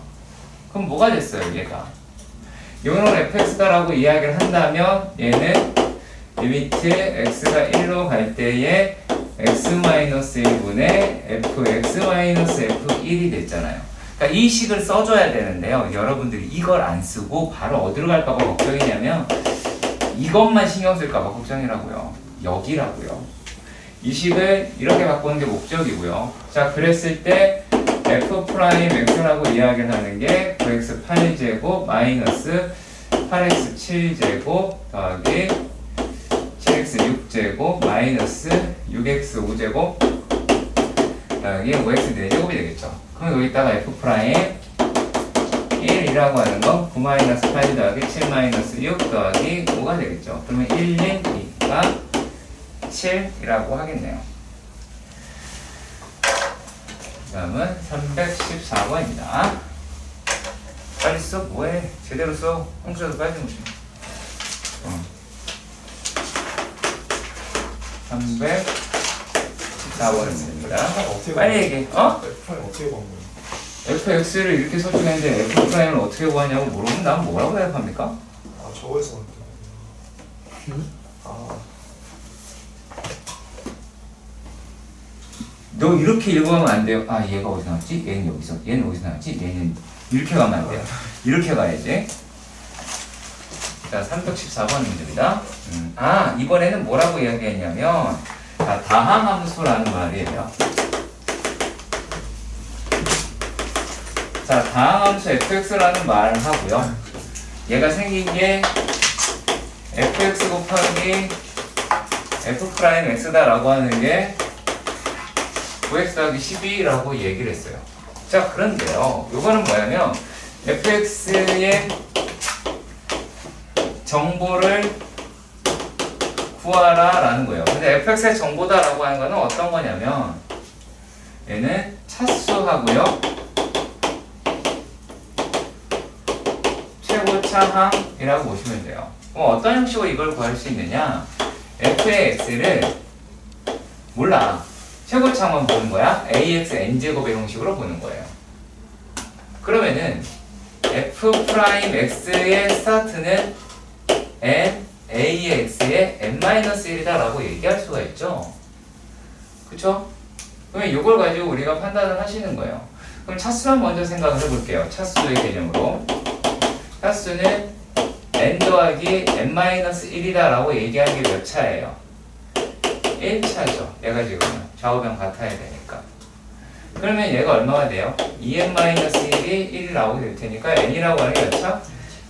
그럼 뭐가 됐어요, 얘가? 요놈을 fx다 라고 이야기를 한다면 얘는 리미트 x가 1로 갈 때에 x-1분의 fx-f1이 됐잖아요. 그러니까 이 식을 써줘야 되는데요. 여러분들이 이걸 안 쓰고 바로 어디로 갈까봐 걱정이냐면 이것만 신경 쓸까봐 걱정이라고요. 여기라고요. 이 식을 이렇게 바꾸는 게 목적이고요. 자, 그랬을 때 f'x라고 이야기를 하는 게 9x 8제곱 마이너스 8x 7제곱 더하기 7x 6제곱 마이너스 6x 5제곱 더하기 5x 4제곱이 되겠죠. 그럼 여기다가 f'1이라고 하는 건 9-8 더하기 7-6 더하기 5가 되겠죠. 그러면 1, 1, 2가 7이라고 하겠네요. 그 다음은 314번입니다. 빨리 써. 뭐해? 제대로 써. 홍수라도 빨리 좀. 314번입니다. 빨리 얘기해. F''을 어떻게 본 거예요? fx를 이렇게 설정했는데 f'을 어떻게 구하냐고 물어보면 난 뭐라고 대답합니까? 아, 저거에서 너 이렇게 읽어가면 안 돼요. 아, 얘가 어디서 나왔지? 얘는 여기서. 얘는 어디서 나왔지? 얘는 이렇게 가면 안 돼요. 이렇게 가야지. 자, 314번 문제입니다. 이번에는 뭐라고 이야기했냐면 자, 다항함수라는 말이에요. 자, 다항함수 fx라는 말을 하고요. 얘가 생긴 게 fx 곱하기 f'x다라고 하는 게 9x 더하기 12라고 얘기를 했어요. 자, 그런데요. 요거는 뭐냐면 fx의 정보를 구하라 라는 거예요. 근데 fx의 정보다 라고 하는 거는 어떤 거냐면 얘는 차수하고요 최고차항이라고 보시면 돼요. 그럼 어떤 형식으로 이걸 구할 수 있느냐? f의 x를 몰라. 최고차항만 보는 거야. ax n제곱의 형식으로 보는 거예요. 그러면은 f'x의 스타트는 n ax의 n-1이다 라고 얘기할 수가 있죠. 그쵸? 그러면 이걸 가지고 우리가 판단을 하시는 거예요. 그럼 차수만 먼저 생각을 해볼게요. 차수의 개념으로. 차수는 n 더하기 n-1이다 라고 얘기하는 게 몇 차예요? 1차죠. 얘가 지금 좌우변 같아야 되니까. 그러면 얘가 얼마가 돼요? 2n-1이 1이 나오게 될 테니까 n이라고 하는 게 몇 차?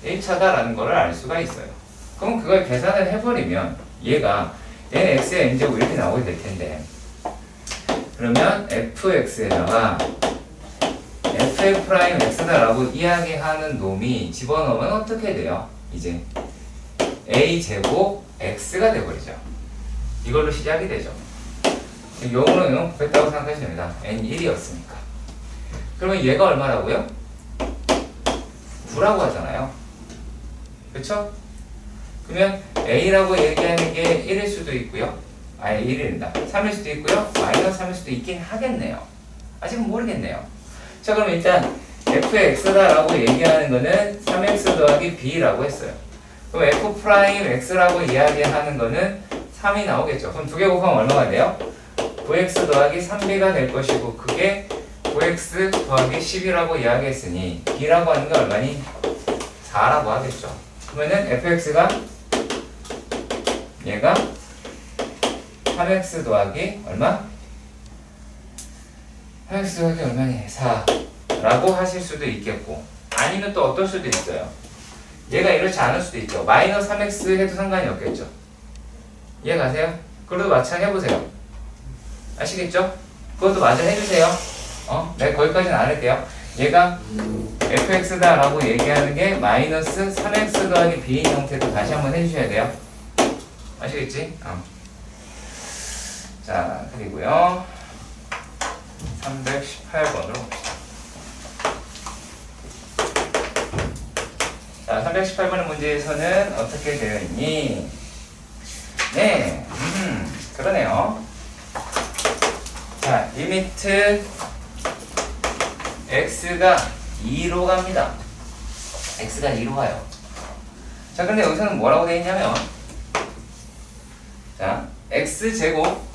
1차다라는 걸 알 수가 있어요. 그럼 그걸 계산을 해버리면 얘가 nx의 n제곱 이렇게 나오게 될 텐데, 그러면 fx에다가 f'x다라고 이야기하는 놈이 집어넣으면 어떻게 돼요? 이제 a제곱 x가 돼버리죠. 이걸로 시작이 되죠. 영으로는 곱했다고 생각하시면 됩니다. n1이었으니까. 그러면 얘가 얼마라고요? 9라고 하잖아요. 그쵸? 그러면 a라고 얘기하는 게 1일 수도 있고요. 아니 1이란다. 3일 수도 있고요. 마이너스 3일 수도 있긴 하겠네요. 아직은 모르겠네요. 자, 그럼 일단 fx다라고 얘기하는 거는 3x 더하기 b라고 했어요. 그럼 f'x라고 이야기하는 거는 3이 나오겠죠. 그럼 두 개 곱하면 얼마가 돼요? 9x 더하기 3b가 될 것이고, 그게 9x 더하기 10이라고 이야기했으니 b라고 하는 건 얼마니? 4라고 하겠죠. 그러면은 fx가 얘가 3x 더하기 얼마? 3x 더하기 얼마니? 4라고 하실 수도 있겠고, 아니면 또 어떨 수도 있어요. 얘가 이렇지 않을 수도 있죠. 마이너스 3x 해도 상관이 없겠죠. 이해가세요? 그래도 마찬가지 해보세요. 아시겠죠? 그것도 마저 해주세요. 네, 거기까지는 안 할게요. 얘가 fx다 라고 얘기하는 게 마이너스 3x 더하기 b인 형태도 다시 한번 해주셔야 돼요. 아시겠지? 자, 그리고요 318번으로 봅시다. 자, 318번의 문제에서는 어떻게 되어 있니? 네, 그러네요. 자, 리미트 x가 2로 갑니다. x가 2로 가요. 자, 근데 여기서는 뭐라고 되어 있냐면, 자, x제곱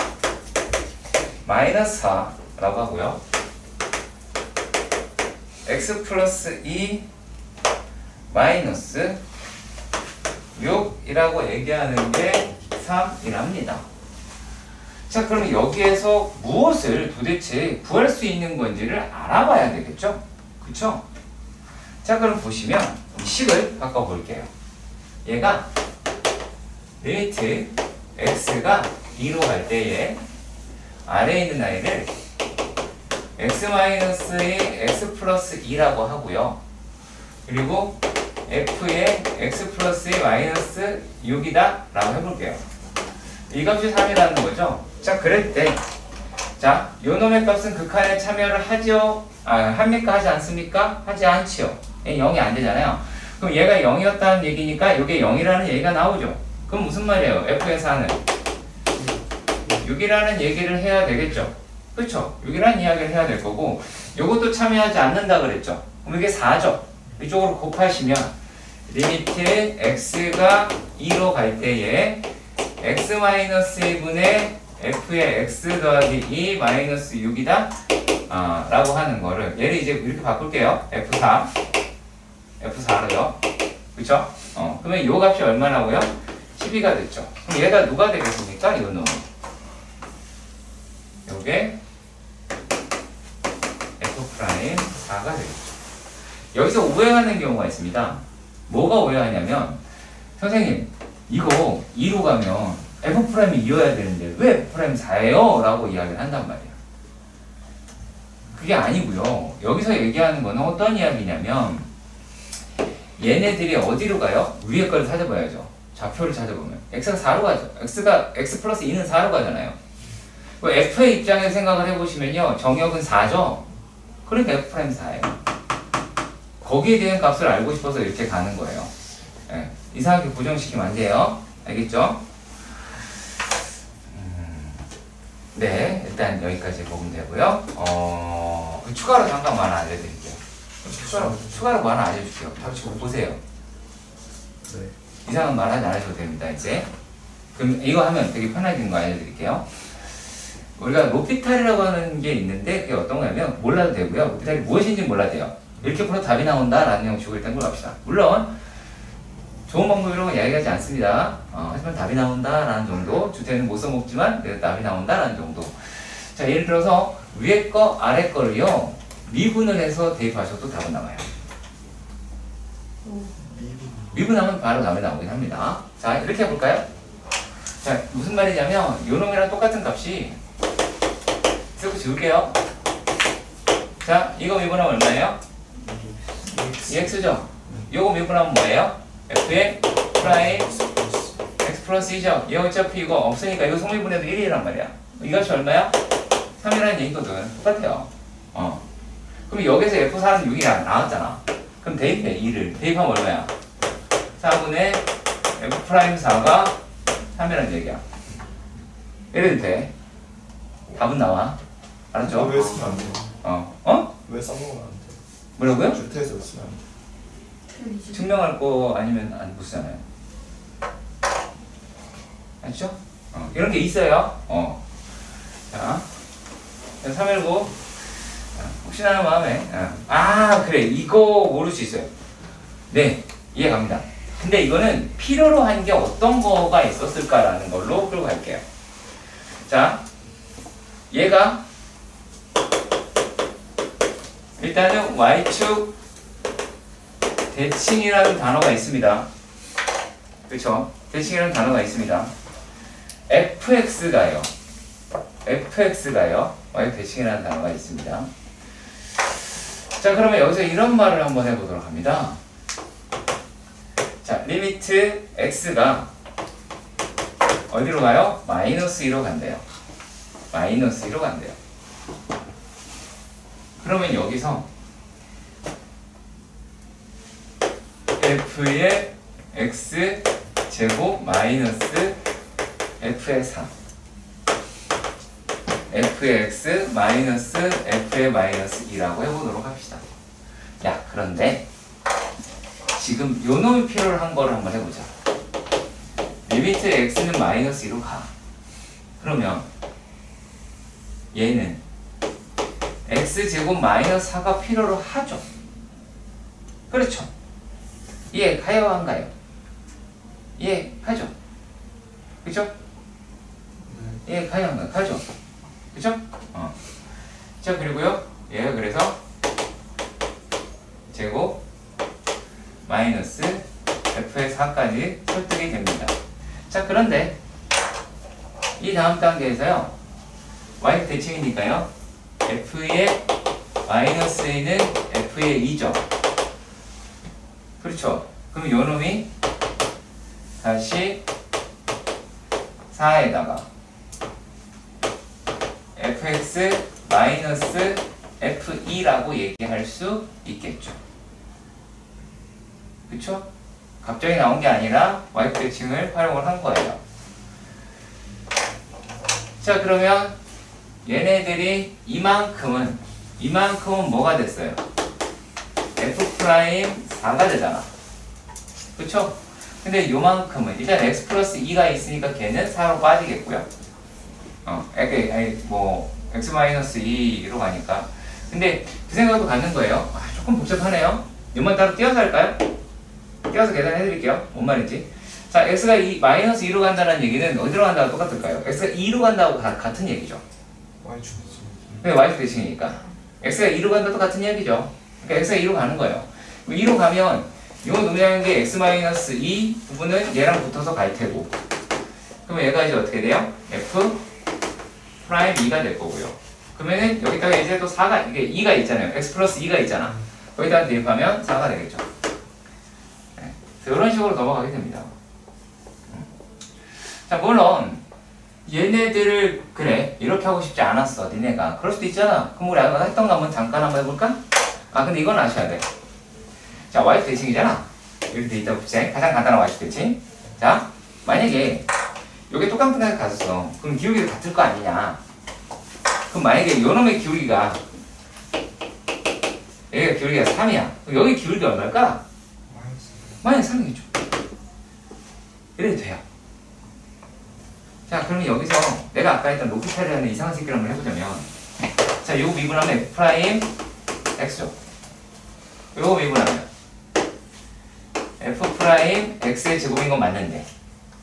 마이너스 4라고 하고요. x 플러스 2 마이너스 6이라고 얘기하는 게 3이랍니다. 자, 그럼 여기에서 무엇을 도대체 구할 수 있는 건지를 알아봐야 되겠죠? 그쵸? 자, 그럼 보시면 이 식을 바꿔볼게요. 얘가 리미트 x가 2로 갈 때에 아래에 있는 아이를 x-2의 x 플러스 2라고 하고요. 그리고 f의 x 플러스 2 마이너스 6이다 라고 해볼게요. 이 값이 3이라는 거죠. 자, 그럴 때, 자, 요 놈의 값은 극한에 참여를 하죠? 합니까? 하지 않습니까? 하지 않지요. 0이 안 되잖아요. 그럼 얘가 0이었다는 얘기니까 이게 0이라는 얘기가 나오죠. 그럼 무슨 말이에요? f에서 하는 6이라는 얘기를 해야 되겠죠. 그쵸? 6이라는 이야기를 해야 될 거고, 요것도 참여하지 않는다 그랬죠. 그럼 이게 4죠. 이쪽으로 곱하시면 리미트 x가 2로 갈 때에 x-1분의 f의 x 더하기 2 마이너스 6이다 라고 하는 거를, 얘를 이제 이렇게 바꿀게요. f4로요. 그쵸? 그러면 요 값이 얼마나고요? 12가 됐죠. 그럼 얘가 누가 되겠습니까? 요 놈은 요게 f'4가 되겠죠. 여기서 오해하는 경우가 있습니다. 뭐가 오해하냐면, 선생님 이거 2로 가면 f'이 2여야 되는데 왜 f'4예요? 라고 이야기를 한단 말이에요. 그게 아니고요. 여기서 얘기하는 거는 어떤 이야기냐면 얘네들이 어디로 가요? 위에 거를 찾아봐야죠. 좌표를 찾아보면 x가 4로 가죠. x 플러스 2는 4로 가잖아요. f의 입장에서 생각을 해보시면요. 정역은 4죠? 그러니까 f' 4예요. 거기에 대한 값을 알고 싶어서 이렇게 가는 거예요. 네. 이상하게 고정시키면 안 돼요. 알겠죠? 네, 일단 여기까지 보면 되고요. 추가로 잠깐 만 알려드릴게요. 추가로 만 알려줄게요. 보세요. 네. 이상한 말 하지 않으셔도 됩니다, 이제. 그럼 이거 하면 되게 편해지는 거 알려드릴게요. 우리가 로피탈이라고 하는 게 있는데 그게 어떤 거냐면 몰라도 되고요. 로피탈이 무엇인지 몰라도 돼요. 이렇게 풀어 답이 나온다 라는 형식으로 일단 골라봅시다. 물론 좋은 방법이라고 이야기하지 않습니다. 하지만 답이 나온다 라는 정도. 주태는 못 써먹지만 그래도 답이 나온다 라는 정도. 자, 예를 들어서 위에 거 아래 거를요 미분을 해서 대입하셔도 답은 나와요. 미분하면 바로 답이 나오긴 합니다. 자, 이렇게 해볼까요? 자, 무슨 말이냐면 요놈이랑 똑같은 값이 쓰고 지울게요. 자, 이거 미분하면 얼마예요? 2x죠? 요거 미분하면 뭐예요? f의 프라임 x 플러스 2죠? 얘 어차피 이거 없으니까 이거 성미분해도 1이란 말이야. 이것이 얼마야? 3이라는 얘기거든. 똑같아요. 그럼 여기서 f4는 6이 나왔잖아. 그럼 대입해 2를. 대입하면 얼마야? 4분의 f'4가 3이라는 얘기야. 이래도 돼. 답은 나와. 알았죠? 왜 쓰면 안 돼요? 왜 써먹으면 안 돼요? 뭐라고요? 주태에서 쓰면 안 돼요. 증명할 거 아니면 안 쓰잖아요. 아시죠? 이런 게 있어요. 자, 319. 혹시나 하는 마음에. 그래. 이거 모를 수 있어요. 네. 이해 갑니다. 근데 이거는 필요로 한 게 어떤 거가 있었을까라는 걸로 끌고 갈게요. 자, 얘가 일단은 y축 대칭이라는 단어가 있습니다. 그렇죠? 대칭이라는 단어가 있습니다. fx가요. y 대칭이라는 단어가 있습니다. 자, 그러면 여기서 이런 말을 한번 해보도록 합니다. 자, 리미트 x가 어디로 가요? 마이너스 2로 간대요. 마이너스 2로 간대요. 그러면 여기서 f의 x 제곱 마이너스 f의 4 f의 x 마이너스 f의 마이너스 2라고 해보도록 합시다. 야, 그런데 지금 요 놈이 필요로 한 거를 한번 해보자. 리미트 x는 마이너스 2로 가. 그러면 얘는 x제곱 마이너스 4가 필요로 하죠. 그렇죠? 이해가요, 안 가요? 이해하죠? 그죠? 이해가요, 안 가요? 가죠? 그죠? 자, 그리고요, 얘가 그래서 제곱 마이너스 f의 4까지 설득이 됩니다. 자, 그런데 이 다음 단계에서요, y 대칭이니까요, f의 마이너스 a는 f의 2죠. 그렇죠? 그럼 요 놈이 다시 4에다가 fx 마이너스 f2라고 얘기할 수 있겠죠. 그쵸? 갑자기 나온 게 아니라 y 대칭을 활용을 한 거예요. 자, 그러면 얘네들이 이만큼은 뭐가 됐어요? f'4가 되잖아. 그쵸? 근데 요만큼은 일단 x 플러스 2가 있으니까 걔는 4로 빠지겠고요. x 마이너스 2로 가니까. 근데 그 생각도 갖는 거예요. 조금 복잡하네요. 요만 따로 띄어서 할까요? 띄어서 계산해 드릴게요. 뭔 말인지. 자, x가 마이너스 2로 간다는 얘기는 어디로 간다고 똑같을까요? x가 2로 간다고 같은 얘기죠. Y축 네, y축 대칭이니까. x가 2로 간다도 같은 얘기죠. 그러니까 x가 2로 가는 거예요. 2로 가면 요 놈이라는 게 x-2 부분은 얘랑 붙어서 갈 테고, 그러면 얘가 이제 어떻게 돼요? f 프라임 2가 될 거고요. 그러면은 여기다가 이제 또 4가 이게 2가 있잖아요. x 플러스 2가 있잖아. 거기다가 대입하면 4가 되겠죠. 네. 이런 식으로 넘어가게 됩니다. 자, 물론 얘네들을 그래 이렇게 하고 싶지 않았어 니네가. 그럴 수도 있잖아. 그럼 우리 아까 했던 거 한번 잠깐 한번 해볼까? 아 근데 이건 아셔야 돼. 자, y 대칭이잖아. 이렇게 돼 있다고 봅시다. 가장 간단한 y 대칭. 자, 만약에 요게 똑같은 데서 갔었어. 그럼 기울기도 같을 거 아니냐. 그럼 만약에 요놈의 기울기가 여기가 기울기가 3이야. 그럼 여기 기울기가 얼마일까? 마이너스 3이겠죠. 이래도 돼요. 자, 그러면 여기서 내가 아까 했던 로피탈이라는 이상한 새끼를 한번 해보자면, 자, 요거 미분하면 f 프라임 x죠. 요거 미분하면 f 프라임 x의 제곱인 건 맞는데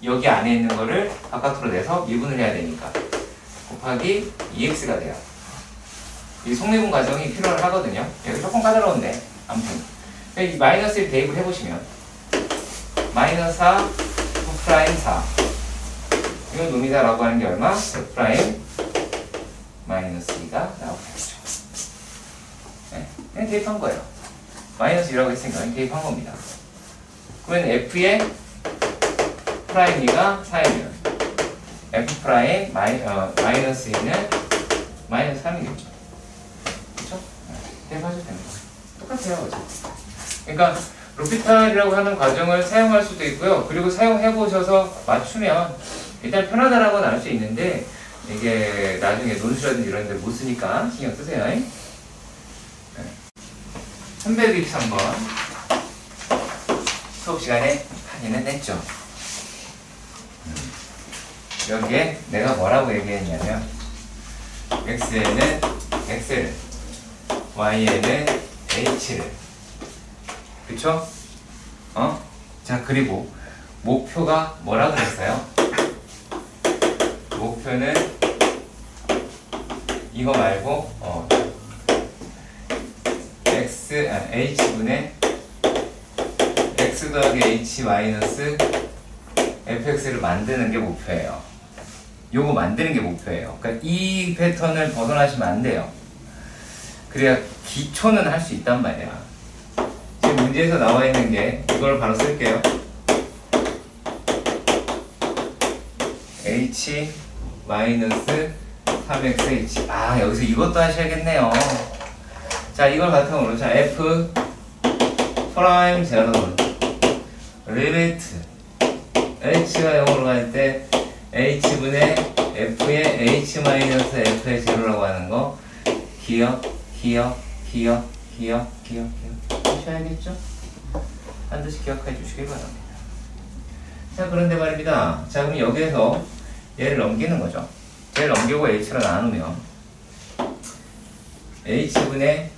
여기 안에 있는 거를 바깥으로 내서 미분을 해야 되니까 곱하기 2x가 돼요. 이 속미분 과정이 필요하거든요. 여기 조금 까다로운데 아무튼 이 마이너스를 대입을 해보시면 마이너스 4 f 프라임 4 이건 놈이다라고 하는 게 얼마? f 프라임 마이너스 2가 나오게 되죠. 네, 그냥 대입한 거예요. 마이너스 2라고 했으니까 대입한 겁니다. 그러면 f의 프라임 2가 4이면 f 프라임 마이너스 2는 마이너스 3이겠죠. 그렇죠? 대입하셔도 됩니다. 똑같아요. 그렇죠? 그러니까 로피탈이라고 하는 과정을 사용할 수도 있고요. 그리고 사용해보셔서 맞추면 일단 편하다라고 나올 수 있는데 이게 나중에 논술이라든지 이런 데 못 쓰니까 신경 쓰세요. 네. 323번 수업 시간에 한이는 냈죠. 여기에 내가 뭐라고 얘기했냐면 x에는 x를 y에는 h를 그쵸? 자, 그리고 목표가 뭐라 그랬어요? 목표는 이거 말고 h분의 x 더하기 h 마이너스 fx를 만드는 게 목표예요. 요거 만드는 게 목표예요. 그러니까 이 패턴을 벗어나시면 안 돼요. 그래야 기초는 할 수 있단 말이야. 지금 문제에서 나와 있는 게 이걸 바로 쓸게요. h 마이너스 3xh. 아, 여기서 이것도 하셔야겠네요. 자, 이걸 바탕으로 자 f 프라임 제로는 리미트 h가 0으로 갈 때 h분의 f의 h 마이너스 f의 제로라고 하는 거 기억 하셔야겠죠? 반드시 기억해 주시길 바랍니다. 자, 그런데 말입니다. 자, 그럼 여기에서 얘를 넘기는 거죠. 얘를 넘기고 h로 나누면 h분의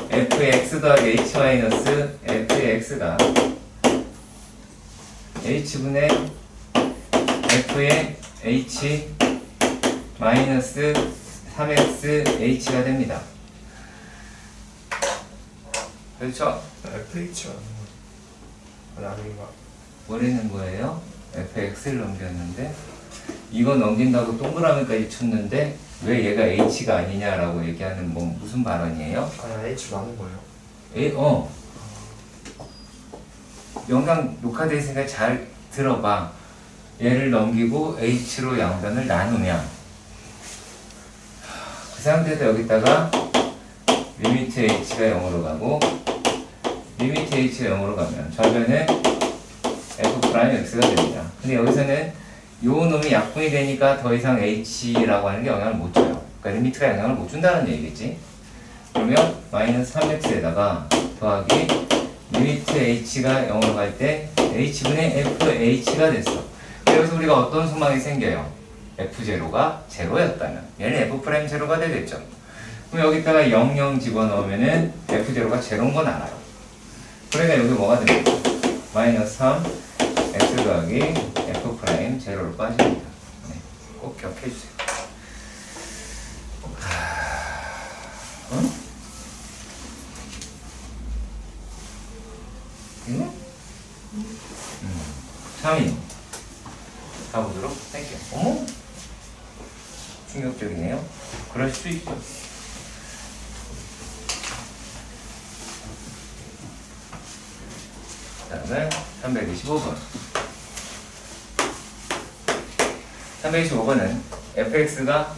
f의 x 더하기 h 마이너스 f의 x가 h분의 f의 h 마이너스 3xh가 됩니다. 그렇죠? FH라는 거 아닌가? 버리는 거예요. fx를 넘겼는데 이거 넘긴다고 동그라미까지 쳤는데 왜 얘가 h가 아니냐라고 얘기하는 뭐 무슨 발언이에요? 아니 H 많은 거예요. 영상 녹화되어 있으니까 잘 들어봐. 얘를 넘기고 h로 양변을 나누면 그 상태에서 여기다가 리미트 h가 0으로 가고 리미트 h가 0으로 가면 좌변은 f 프라임 x가 됩니다. 근데 여기서는 요 놈이 약분이 되니까 더 이상 h라고 하는 게 영향을 못 줘요. 그러니까 리미트가 영향을 못 준다는 얘기겠지. 그러면 마이너스 3x에다가 더하기 리미트 h가 0으로 갈 때 h분의 fh가 됐어. 여기서 우리가 어떤 소망이 생겨요? f0가 0였다면 얘는 f' 제로가 되겠죠. 그럼 여기다가 00 집어넣으면은 f0가 0인 건 알아요. 그러니까 여기 뭐가 됩니까? 마이너스 3 x 더하기 f' 제로로 빠집니다. 네, 꼭 기억해 주세요. 응? 응? 3인 가보도록 할게요. 어머? 충격적이네요. 그럴 수 있죠. 다음은 325번. 325번은 fx가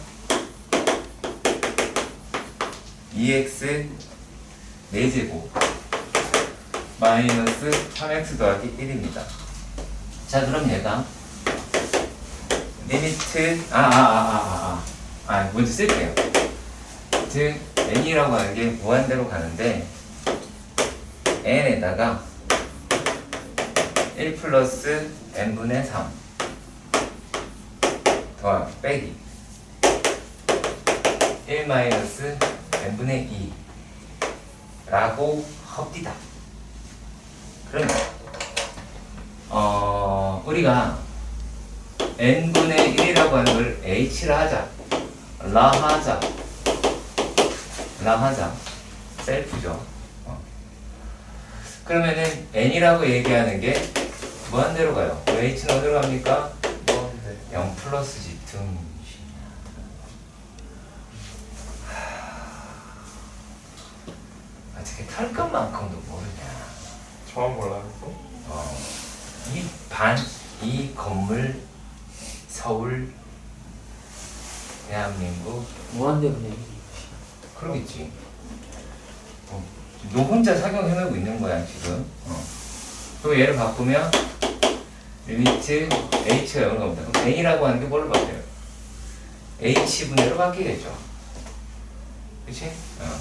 2x 4제곱 마이너스 3x 더하기 1입니다. 자, 그럼 얘가 리미트 먼저 쓸게요. 즉 n이라고 하는 게 무한대로 가는데 n에다가 1 플러스 n분의 3 더하기 빼기 1 마이너스 n분의 2 라고 합디다. 그러면 우리가 n분의 1이라고 하는 걸 h라 하자. 라 하자. 셀프죠. 그러면은 n이라고 얘기하는 게 무한대로 가요. h는 어디로 갑니까? 뭔데? 0 플러스 g 등. 어떻게 털 것만큼도 모르냐. 저만 몰라요 또? 이 건물, 서울, 대한민국, 무한대 분의 그러겠지. 너 혼자 작용해내고 있는 거야, 지금. 그리고 얘를 바꾸면, 리미트 h가 0을 갑니다. 그럼 n이라고 하는 게 뭘로 바뀌어요? h분의로 바뀌겠죠. 그치?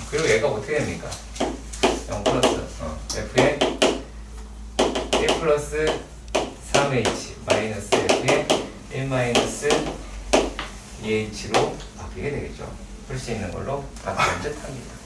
그리고 얘가 어떻게 됩니까? 0 플러스, f의 1 플러스 3h 마이너스 f의 1 마이너스 2h로 바뀌게 되겠죠. 풀 수 있는 걸로 바뀌는 듯 합니다.